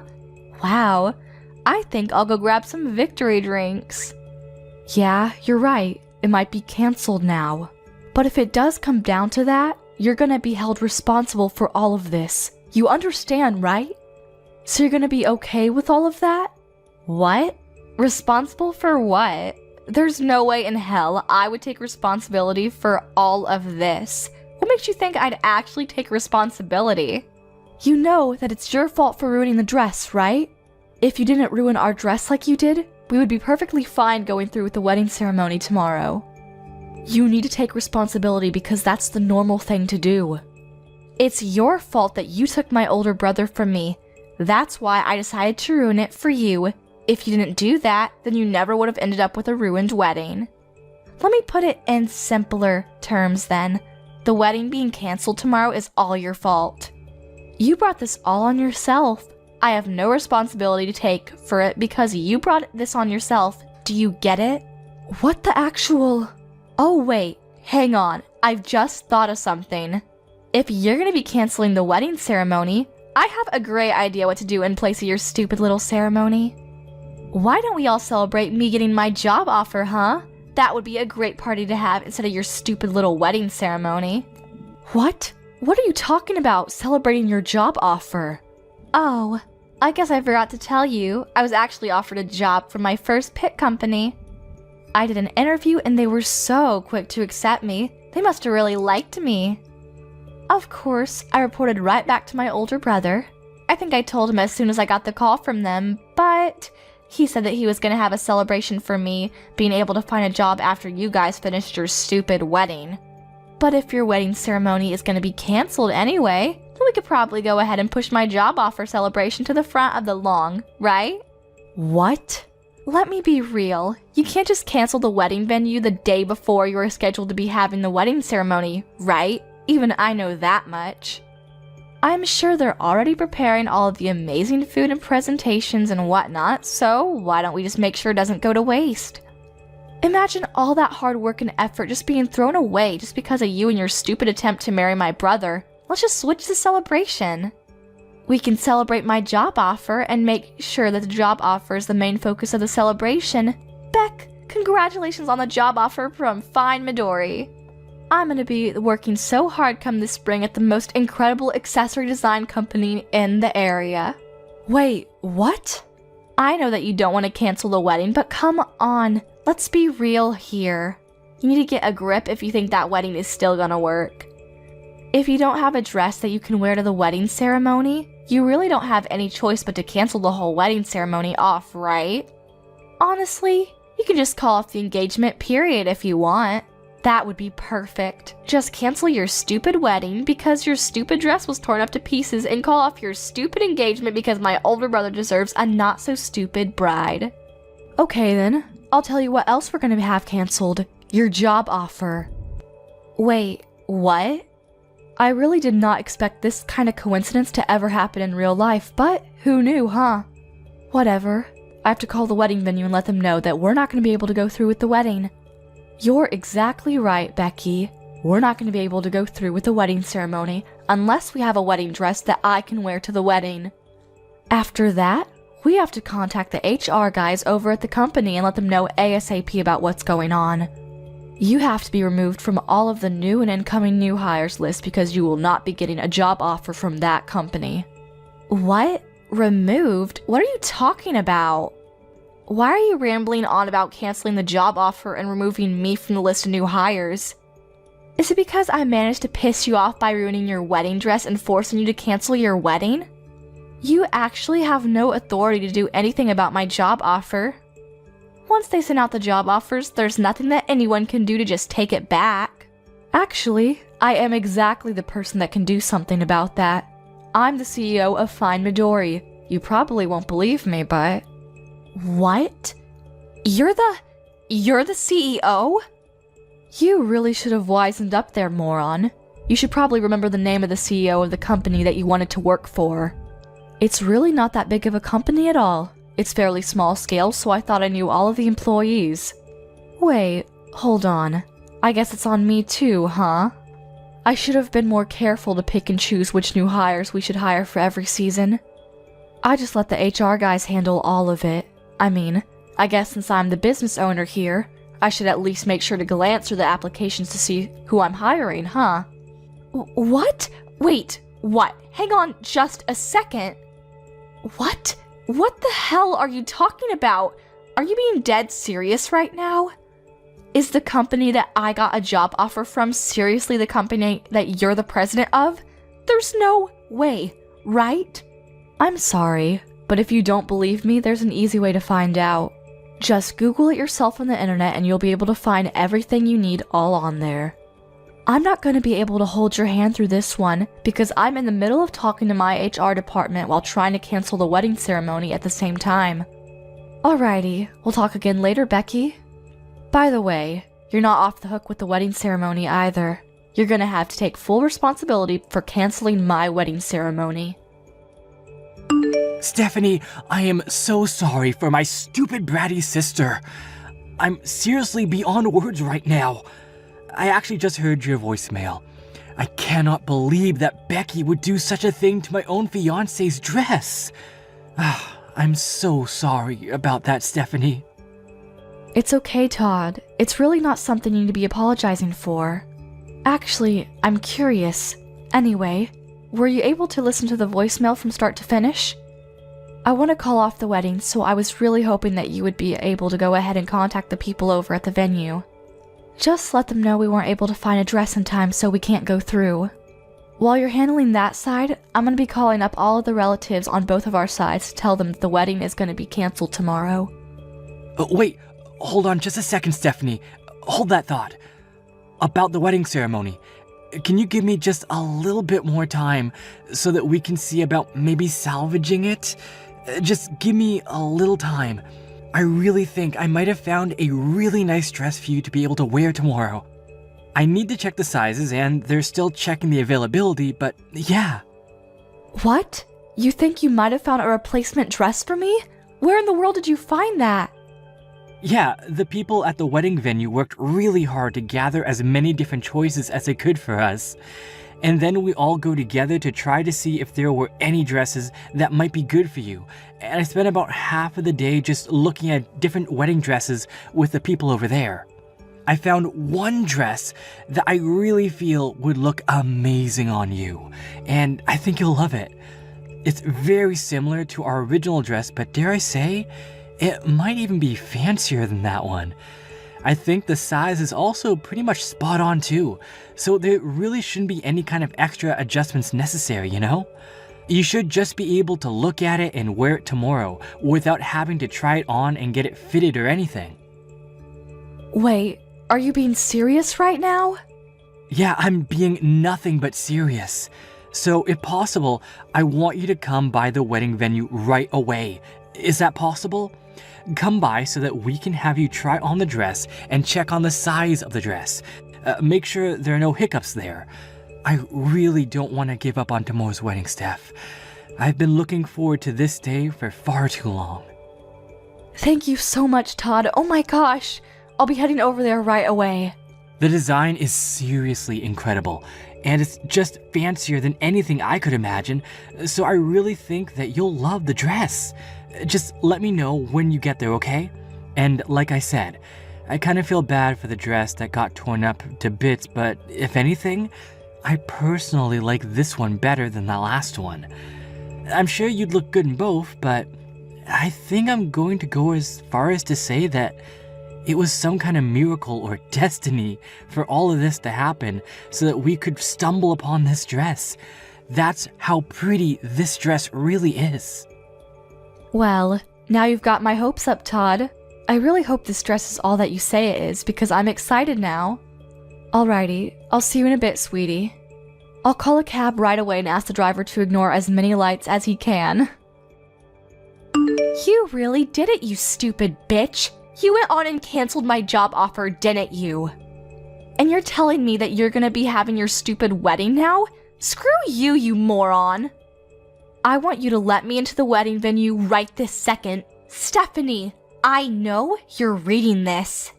Wow, I think I'll go grab some victory drinks. Yeah, you're right. It might be canceled now. But if it does come down to that, you're gonna be held responsible for all of this. You understand, right? So you're gonna be okay with all of that? What? Responsible for what? There's no way in hell I would take responsibility for all of this. What makes you think I'd actually take responsibility? You know that it's your fault for ruining the dress, right? If you didn't ruin our dress like you did, we would be perfectly fine going through with the wedding ceremony tomorrow. You need to take responsibility because that's the normal thing to do. It's your fault that you took my older brother from me. That's why I decided to ruin it for you. If you didn't do that, then you never would have ended up with a ruined wedding. Let me put it in simpler terms then. The wedding being canceled tomorrow is all your fault. You brought this all on yourself. I have no responsibility to take for it because you brought this on yourself. Do you get it? What the actual... Oh wait, hang on. I've just thought of something. If you're gonna be canceling the wedding ceremony, I have a great idea what to do in place of your stupid little ceremony. Why don't we all celebrate me getting my job offer, huh? That would be a great party to have instead of your stupid little wedding ceremony. What? What are you talking about, celebrating your job offer? Oh, I guess I forgot to tell you. I was actually offered a job from my first pit company. I did an interview and they were so quick to accept me. They must have really liked me. Of course, I reported right back to my older brother. I think I told him as soon as I got the call from them, but... he said that he was going to have a celebration for me being able to find a job after you guys finished your stupid wedding. But if your wedding ceremony is going to be canceled anyway, then we could probably go ahead and push my job offer celebration to the front of the lawn, right? What? Let me be real. You can't just cancel the wedding venue the day before you are scheduled to be having the wedding ceremony, right? Even I know that much. I'm sure they're already preparing all of the amazing food and presentations and whatnot, so why don't we just make sure it doesn't go to waste? Imagine all that hard work and effort just being thrown away just because of you and your stupid attempt to marry my brother. Let's just switch the celebration. We can celebrate my job offer and make sure that the job offer is the main focus of the celebration. Beck, congratulations on the job offer from fine Midori. I'm gonna be working so hard come this spring at the most incredible accessory design company in the area. Wait, what? I know that you don't want to cancel the wedding, but come on, let's be real here. You need to get a grip if you think that wedding is still gonna work. If you don't have a dress that you can wear to the wedding ceremony, you really don't have any choice but to cancel the whole wedding ceremony off, right? Honestly, you can just call off the engagement period if you want. That would be perfect. Just cancel your stupid wedding because your stupid dress was torn up to pieces and call off your stupid engagement because my older brother deserves a not-so-stupid bride. Okay then, I'll tell you what else we're gonna have canceled. Your job offer. Wait, what? I really did not expect this kind of coincidence to ever happen in real life, but who knew, huh? Whatever. I have to call the wedding venue and let them know that we're not going to be able to go through with the wedding. You're exactly right, Becky. We're not going to be able to go through with the wedding ceremony unless we have a wedding dress that I can wear to the wedding. After that, we have to contact the HR guys over at the company and let them know ASAP about what's going on. You have to be removed from all of the new and incoming new hires list because you will not be getting a job offer from that company. What? Removed? What are you talking about? Why are you rambling on about canceling the job offer and removing me from the list of new hires? Is it because I managed to piss you off by ruining your wedding dress and forcing you to cancel your wedding? You actually have no authority to do anything about my job offer. Once they send out the job offers, there's nothing that anyone can do to just take it back. Actually, I am exactly the person that can do something about that. I'm the CEO of Fine Midori. You probably won't believe me, but... What? You're the CEO? You really should have wisened up there, moron. You should probably remember the name of the CEO of the company that you wanted to work for. It's really not that big of a company at all. It's fairly small scale, so I thought I knew all of the employees. Wait, hold on. I guess it's on me too, huh? I should have been more careful to pick and choose which new hires we should hire for every season. I just let the HR guys handle all of it. I mean, I guess since I'm the business owner here, I should at least make sure to glance through the applications to see who I'm hiring, huh? What? Wait, what? Hang on just a second. What? What the hell are you talking about? Are you being dead serious right now? Is the company that I got a job offer from seriously the company that you're the president of? There's no way, right? I'm sorry, but if you don't believe me, there's an easy way to find out. Just Google it yourself on the internet and you'll be able to find everything you need all on there. I'm not going to be able to hold your hand through this one because I'm in the middle of talking to my HR department while trying to cancel the wedding ceremony at the same time. Alrighty, we'll talk again later, Becky. By the way, you're not off the hook with the wedding ceremony either. You're going to have to take full responsibility for canceling my wedding ceremony. Stephanie, I am so sorry for my stupid bratty sister. I'm seriously beyond words right now. I actually just heard your voicemail. I cannot believe that Becky would do such a thing to my own fiance's dress. I'm so sorry about that, Stephanie. It's okay, Todd. It's really not something you need to be apologizing for. Actually, I'm curious. Anyway, were you able to listen to the voicemail from start to finish? I want to call off the wedding, so I was really hoping that you would be able to go ahead and contact the people over at the venue. Just let them know we weren't able to find a dress in time, so we can't go through. While you're handling that side, I'm going to be calling up all of the relatives on both of our sides to tell them that the wedding is going to be canceled tomorrow. Wait, hold on just a second, Stephanie. Hold that thought. About the wedding ceremony, can you give me just a little bit more time so that we can see about maybe salvaging it? Just give me a little time. I really think I might have found a really nice dress for you to be able to wear tomorrow. I need to check the sizes and they're still checking the availability, but yeah. What? You think you might have found a replacement dress for me? Where in the world did you find that? Yeah, the people at the wedding venue worked really hard to gather as many different choices as they could for us. And then we all go together to try to see if there were any dresses that might be good for you. And I spent about half of the day just looking at different wedding dresses with the people over there. I found one dress that I really feel would look amazing on you, and I think you'll love it. It's very similar to our original dress, but dare I say, it might even be fancier than that one. I think the size is also pretty much spot on too, so there really shouldn't be any kind of extra adjustments necessary, you know? You should just be able to look at it and wear it tomorrow without having to try it on and get it fitted or anything. Wait, are you being serious right now? Yeah, I'm being nothing but serious. So if possible, I want you to come by the wedding venue right away. Is that possible? Come by so that we can have you try on the dress and check on the size of the dress. Make sure there are no hiccups there. I really don't want to give up on tomorrow's wedding, Steph. I've been looking forward to this day for far too long. Thank you so much, Todd. Oh my gosh. I'll be heading over there right away. The design is seriously incredible, and it's just fancier than anything I could imagine, so I really think that you'll love the dress. Just let me know when you get there, okay? And like I said, I kind of feel bad for the dress that got torn up to bits, but if anything, I personally like this one better than the last one. I'm sure you'd look good in both, but I think I'm going to go as far as to say that it was some kind of miracle or destiny for all of this to happen so that we could stumble upon this dress. That's how pretty this dress really is. Well, now you've got my hopes up, Todd. I really hope this dress is all that you say it is because I'm excited now. Alrighty, I'll see you in a bit, sweetie. I'll call a cab right away and ask the driver to ignore as many lights as he can. You really did it, you stupid bitch. You went on and canceled my job offer, didn't you? And you're telling me that you're gonna be having your stupid wedding now? Screw you, you moron. I want you to let me into the wedding venue right this second. Stephanie, I know you're reading this.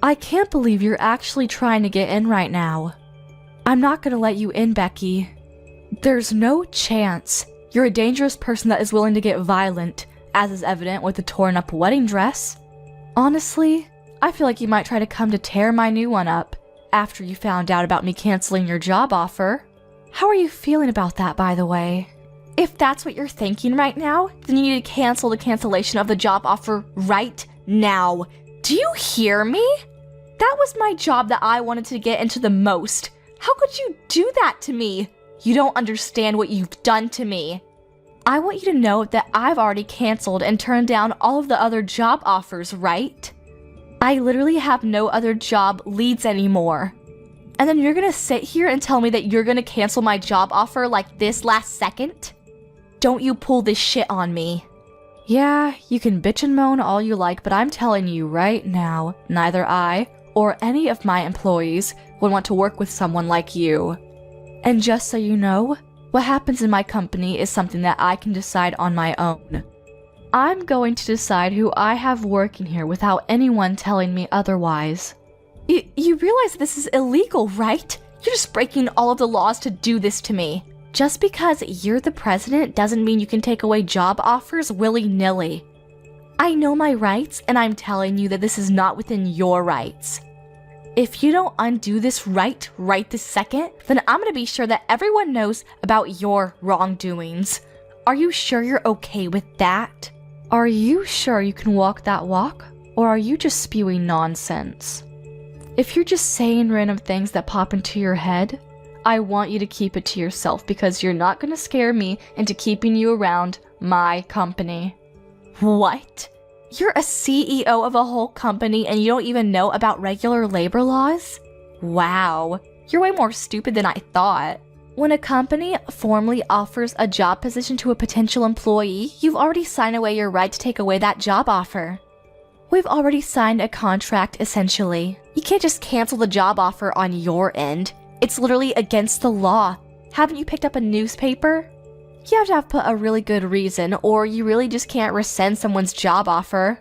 I can't believe you're actually trying to get in right now. I'm not gonna let you in, Becky. There's no chance. You're a dangerous person that is willing to get violent, as is evident with the torn up wedding dress. Honestly, I feel like you might try to come to tear my new one up after you found out about me canceling your job offer. How are you feeling about that, by the way? If that's what you're thinking right now, then you need to cancel the cancellation of the job offer right now. Do you hear me? That was my job that I wanted to get into the most. How could you do that to me? You don't understand what you've done to me. I want you to know that I've already canceled and turned down all of the other job offers, right? I literally have no other job leads anymore. And then you're gonna sit here and tell me that you're gonna cancel my job offer like this last second? Don't you pull this shit on me. Yeah, you can bitch and moan all you like, but I'm telling you right now, neither I or any of my employees would want to work with someone like you. And just so you know, what happens in my company is something that I can decide on my own. I'm going to decide who I have working here without anyone telling me otherwise. You realize this is illegal, right? You're just breaking all of the laws to do this to me. Just because you're the president doesn't mean you can take away job offers willy-nilly. I know my rights, and I'm telling you that this is not within your rights. If you don't undo this right this second, then I'm gonna be sure that everyone knows about your wrongdoings. Are you sure you're okay with that? Are you sure you can walk that walk? Or are you just spewing nonsense? If you're just saying random things that pop into your head, I want you to keep it to yourself because you're not gonna scare me into keeping you around my company. What? You're a CEO of a whole company and you don't even know about regular labor laws? Wow, you're way more stupid than I thought. When a company formally offers a job position to a potential employee, you've already signed away your right to take away that job offer. We've already signed a contract, essentially. You can't just cancel the job offer on your end. It's literally against the law. Haven't you picked up a newspaper? You have to have put a really good reason, or you really just can't rescind someone's job offer.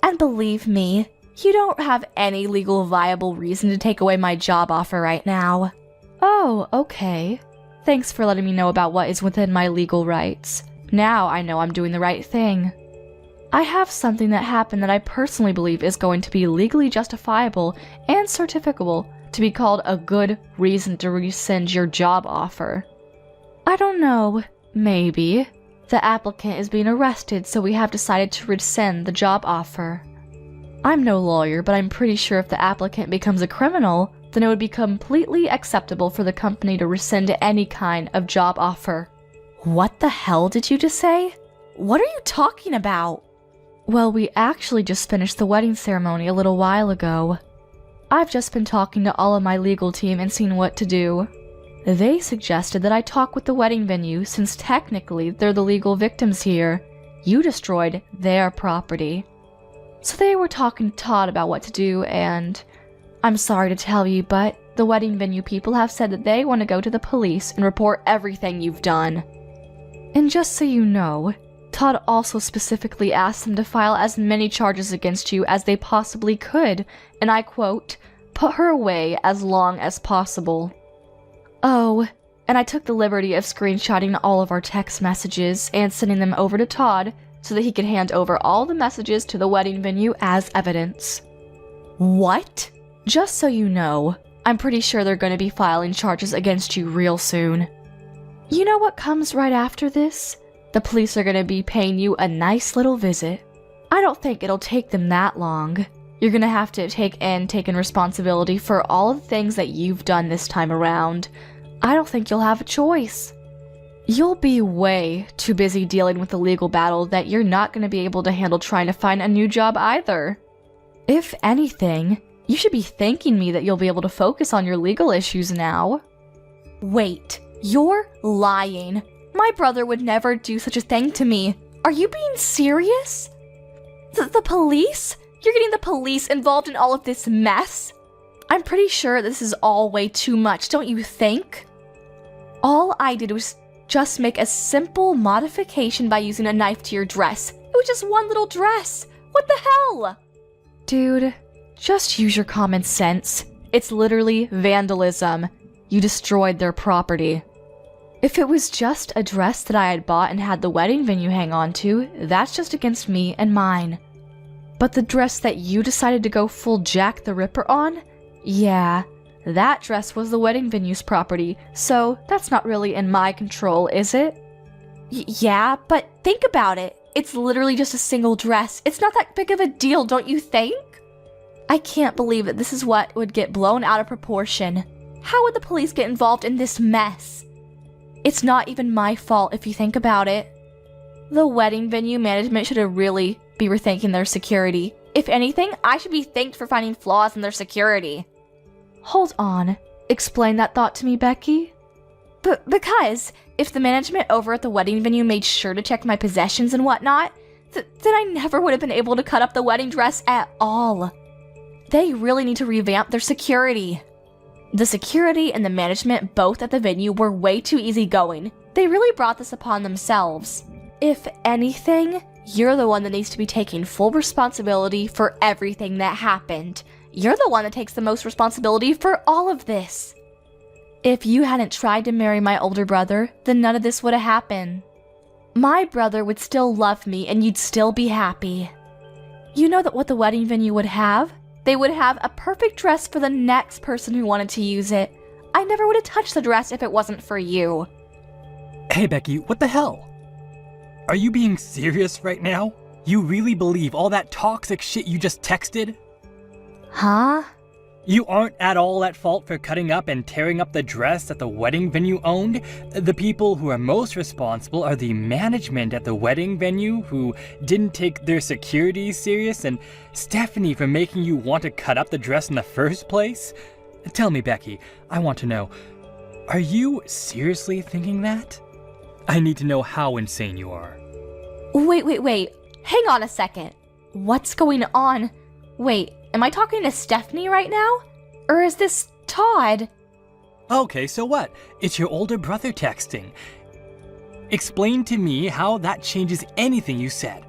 And believe me, you don't have any legal viable reason to take away my job offer right now. Oh, okay. Thanks for letting me know about what is within my legal rights. Now I know I'm doing the right thing. I have something that happened that I personally believe is going to be legally justifiable and certificable to be called a good reason to rescind your job offer. I don't know. Maybe. The applicant is being arrested, so we have decided to rescind the job offer. I'm no lawyer, but I'm pretty sure if the applicant becomes a criminal, then it would be completely acceptable for the company to rescind any kind of job offer. What the hell did you just say? What are you talking about? Well, we actually just finished the wedding ceremony a little while ago. I've just been talking to all of my legal team and seeing what to do. They suggested that I talk with the wedding venue since technically they're the legal victims here. You destroyed their property. So they were talking to Todd about what to do, and I'm sorry to tell you, but the wedding venue people have said that they want to go to the police and report everything you've done. And just so you know, Todd also specifically asked them to file as many charges against you as they possibly could, and I quote, "put her away as long as possible." Oh, and I took the liberty of screenshotting all of our text messages and sending them over to Todd so that he could hand over all the messages to the wedding venue as evidence. What? Just so you know, I'm pretty sure they're going to be filing charges against you real soon. You know what comes right after this? The police are going to be paying you a nice little visit. I don't think it'll take them that long. You're going to have to take in responsibility for all of the things that you've done this time around. I don't think you'll have a choice. You'll be way too busy dealing with the legal battle that you're not going to be able to handle trying to find a new job either. If anything, you should be thanking me that you'll be able to focus on your legal issues now. Wait, you're lying. My brother would never do such a thing to me. Are you being serious? The police? You're getting the police involved in all of this mess? I'm pretty sure this is all way too much, don't you think? All I did was just make a simple modification by using a knife to your dress. It was just one little dress. What the hell? Dude, just use your common sense. It's literally vandalism. You destroyed their property. If it was just a dress that I had bought and had the wedding venue hang on to, that's just against me and mine. But the dress that you decided to go full Jack the Ripper on? Yeah, that dress was the wedding venue's property, so that's not really in my control, is it? Yeah, but think about it. It's literally just a single dress. It's not that big of a deal, don't you think? I can't believe that this is what would get blown out of proportion. How would the police get involved in this mess? It's not even my fault if you think about it. The wedding venue management should have really be rethinking their security. If anything, I should be thanked for finding flaws in their security. Hold on. Explain that thought to me, Becky. Because if the management over at the wedding venue made sure to check my possessions and whatnot, then I never would have been able to cut up the wedding dress at all. They really need to revamp their security. The security and the management both at the venue were way too easygoing. They really brought this upon themselves. If anything, you're the one that needs to be taking full responsibility for everything that happened. You're the one that takes the most responsibility for all of this. If you hadn't tried to marry my older brother, then none of this would have happened. My brother would still love me and you'd still be happy. You know that what the wedding venue would have? They would have a perfect dress for the next person who wanted to use it. I never would have touched the dress if it wasn't for you. Hey Becky, what the hell? Are you being serious right now? You really believe all that toxic shit you just texted? Huh? You aren't at all at fault for cutting up and tearing up the dress that the wedding venue owned. The people who are most responsible are the management at the wedding venue who didn't take their security serious, and Stephanie for making you want to cut up the dress in the first place. Tell me, Becky, I want to know, are you seriously thinking that? I need to know how insane you are. Wait. Hang on a second. What's going on? Wait, am I talking to Stephanie right now? Or is this Todd? Okay, so what? It's your older brother texting. Explain to me how that changes anything you said.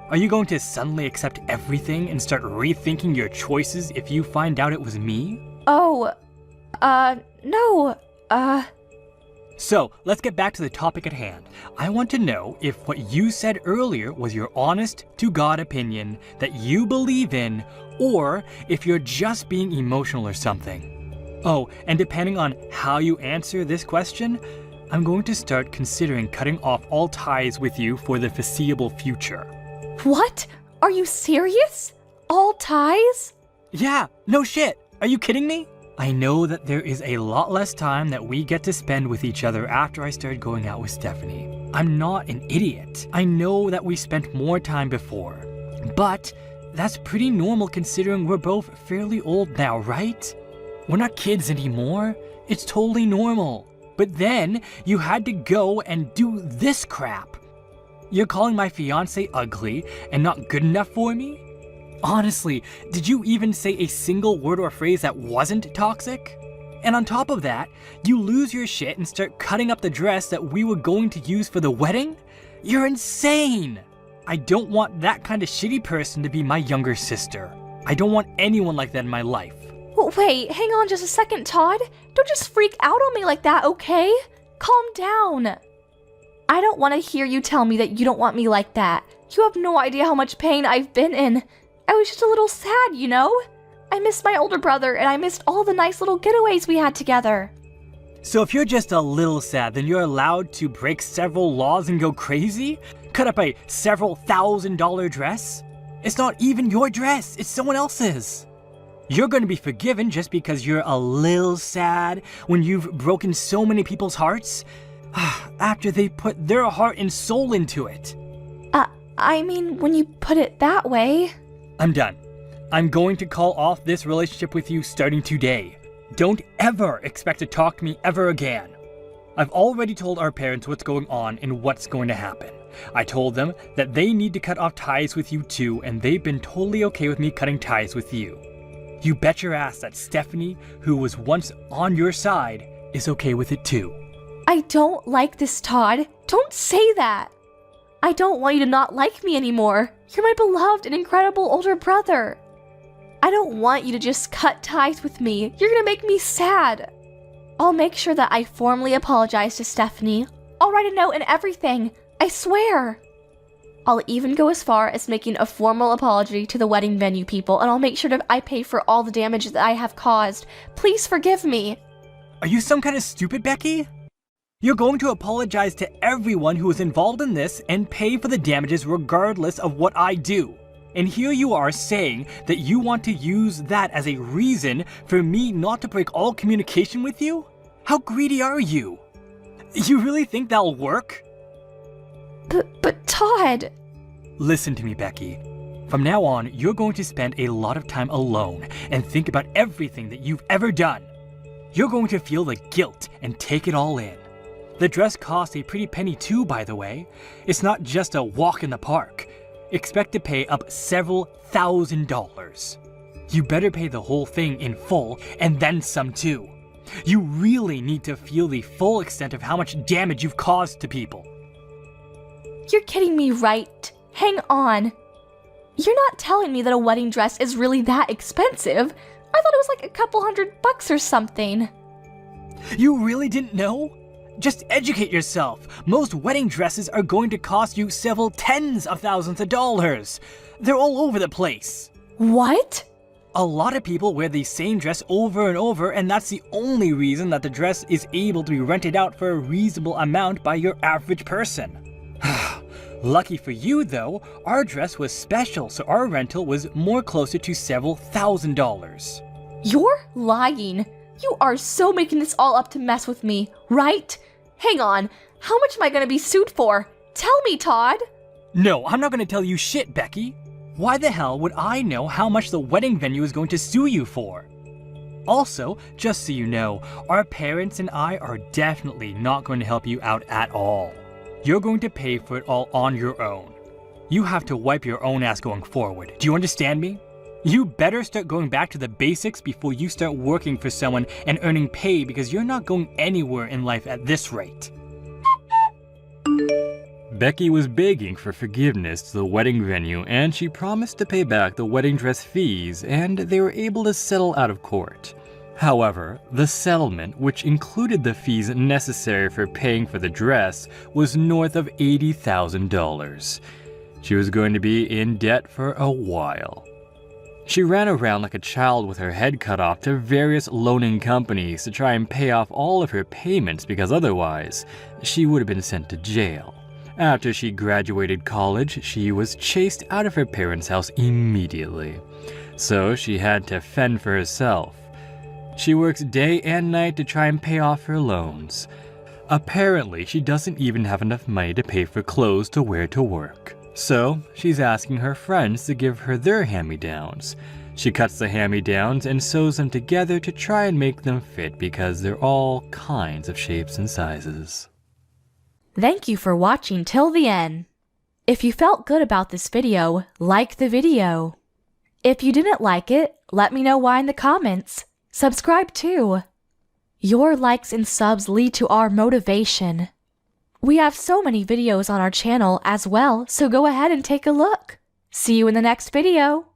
Are you going to suddenly accept everything and start rethinking your choices if you find out it was me? Oh, no, So, let's get back to the topic at hand. I want to know if what you said earlier was your honest to God opinion that you believe in, or if you're just being emotional or something. Oh, and depending on how you answer this question, I'm going to start considering cutting off all ties with you for the foreseeable future. What? Are you serious? All ties? Yeah, no shit. Are you kidding me? I know that there is a lot less time that we get to spend with each other after I started going out with Stephanie. I'm not an idiot. I know that we spent more time before. But that's pretty normal considering we're both fairly old now, right? We're not kids anymore. It's totally normal. But then you had to go and do this crap. You're calling my fiance ugly and not good enough for me? Honestly, did you even say a single word or phrase that wasn't toxic? And on top of that, you lose your shit and start cutting up the dress that we were going to use for the wedding? You're insane! I don't want that kind of shitty person to be my younger sister. I don't want anyone like that in my life. Wait, hang on just a second, Todd. Don't just freak out on me like that, okay? Calm down. I don't want to hear you tell me that you don't want me like that. You have no idea how much pain I've been in. I was just a little sad, you know? I missed my older brother and I missed all the nice little getaways we had together. So if you're just a little sad, then you're allowed to break several laws and go crazy? Cut up a several $1,000 dress? It's not even your dress, it's someone else's. You're going to be forgiven just because you're a little sad when you've broken so many people's hearts? After they put their heart and soul into it. I mean, when you put it that way. I'm done. I'm going to call off this relationship with you starting today. Don't ever expect to talk to me ever again. I've already told our parents what's going on and what's going to happen. I told them that they need to cut off ties with you too, and they've been totally okay with me cutting ties with you. You bet your ass that Stephanie, who was once on your side, is okay with it too. I don't like this, Todd. Don't say that. I don't want you to not like me anymore. You're my beloved and incredible older brother. I don't want you to just cut ties with me. You're gonna make me sad. I'll make sure that I formally apologize to Stephanie. I'll write a note and everything. I swear. I'll even go as far as making a formal apology to the wedding venue people, and I'll make sure that I pay for all the damage that I have caused. Please forgive me. Are you some kind of stupid, Becky? You're going to apologize to everyone who was involved in this and pay for the damages regardless of what I do. And here you are saying that you want to use that as a reason for me not to break all communication with you? How greedy are you? You really think that'll work? But Todd... Listen to me, Becky. From now on, you're going to spend a lot of time alone and think about everything that you've ever done. You're going to feel the guilt and take it all in. The dress costs a pretty penny too, by the way. It's not just a walk in the park. Expect to pay up several $1,000s. You better pay the whole thing in full and then some too. You really need to feel the full extent of how much damage you've caused to people. You're kidding me, right? Hang on. You're not telling me that a wedding dress is really that expensive. I thought it was like a couple $100 or something. You really didn't know? Just educate yourself. Most wedding dresses are going to cost you several tens of thousands of dollars. They're all over the place. What? A lot of people wear the same dress over and over, and that's the only reason that the dress is able to be rented out for a reasonable amount by your average person. Lucky for you though, our dress was special, so our rental was more closer to several $1,000s. You're lying. You are so making this all up to mess with me, right? Hang on, how much am I gonna be sued for? Tell me, Todd! No, I'm not gonna tell you shit, Becky. Why the hell would I know how much the wedding venue is going to sue you for? Also, just so you know, our parents and I are definitely not going to help you out at all. You're going to pay for it all on your own. You have to wipe your own ass going forward. Do you understand me? You better start going back to the basics before you start working for someone and earning pay, because you're not going anywhere in life at this rate. Becky was begging for forgiveness to the wedding venue, and she promised to pay back the wedding dress fees, and they were able to settle out of court. However, the settlement, which included the fees necessary for paying for the dress, was north of $80,000. She was going to be in debt for a while. She ran around like a child with her head cut off to various loaning companies to try and pay off all of her payments, because otherwise, she would have been sent to jail. After she graduated college, she was chased out of her parents' house immediately. So she had to fend for herself. She works day and night to try and pay off her loans. Apparently, she doesn't even have enough money to pay for clothes to wear to work. So, she's asking her friends to give her their hand-me-downs. She cuts the hand-me-downs and sews them together to try and make them fit because they're all kinds of shapes and sizes. Thank you for watching till the end. If you felt good about this video, like the video. If you didn't like it, let me know why in the comments. Subscribe too. Your likes and subs lead to our motivation. We have so many videos on our channel as well, so go ahead and take a look. See you in the next video.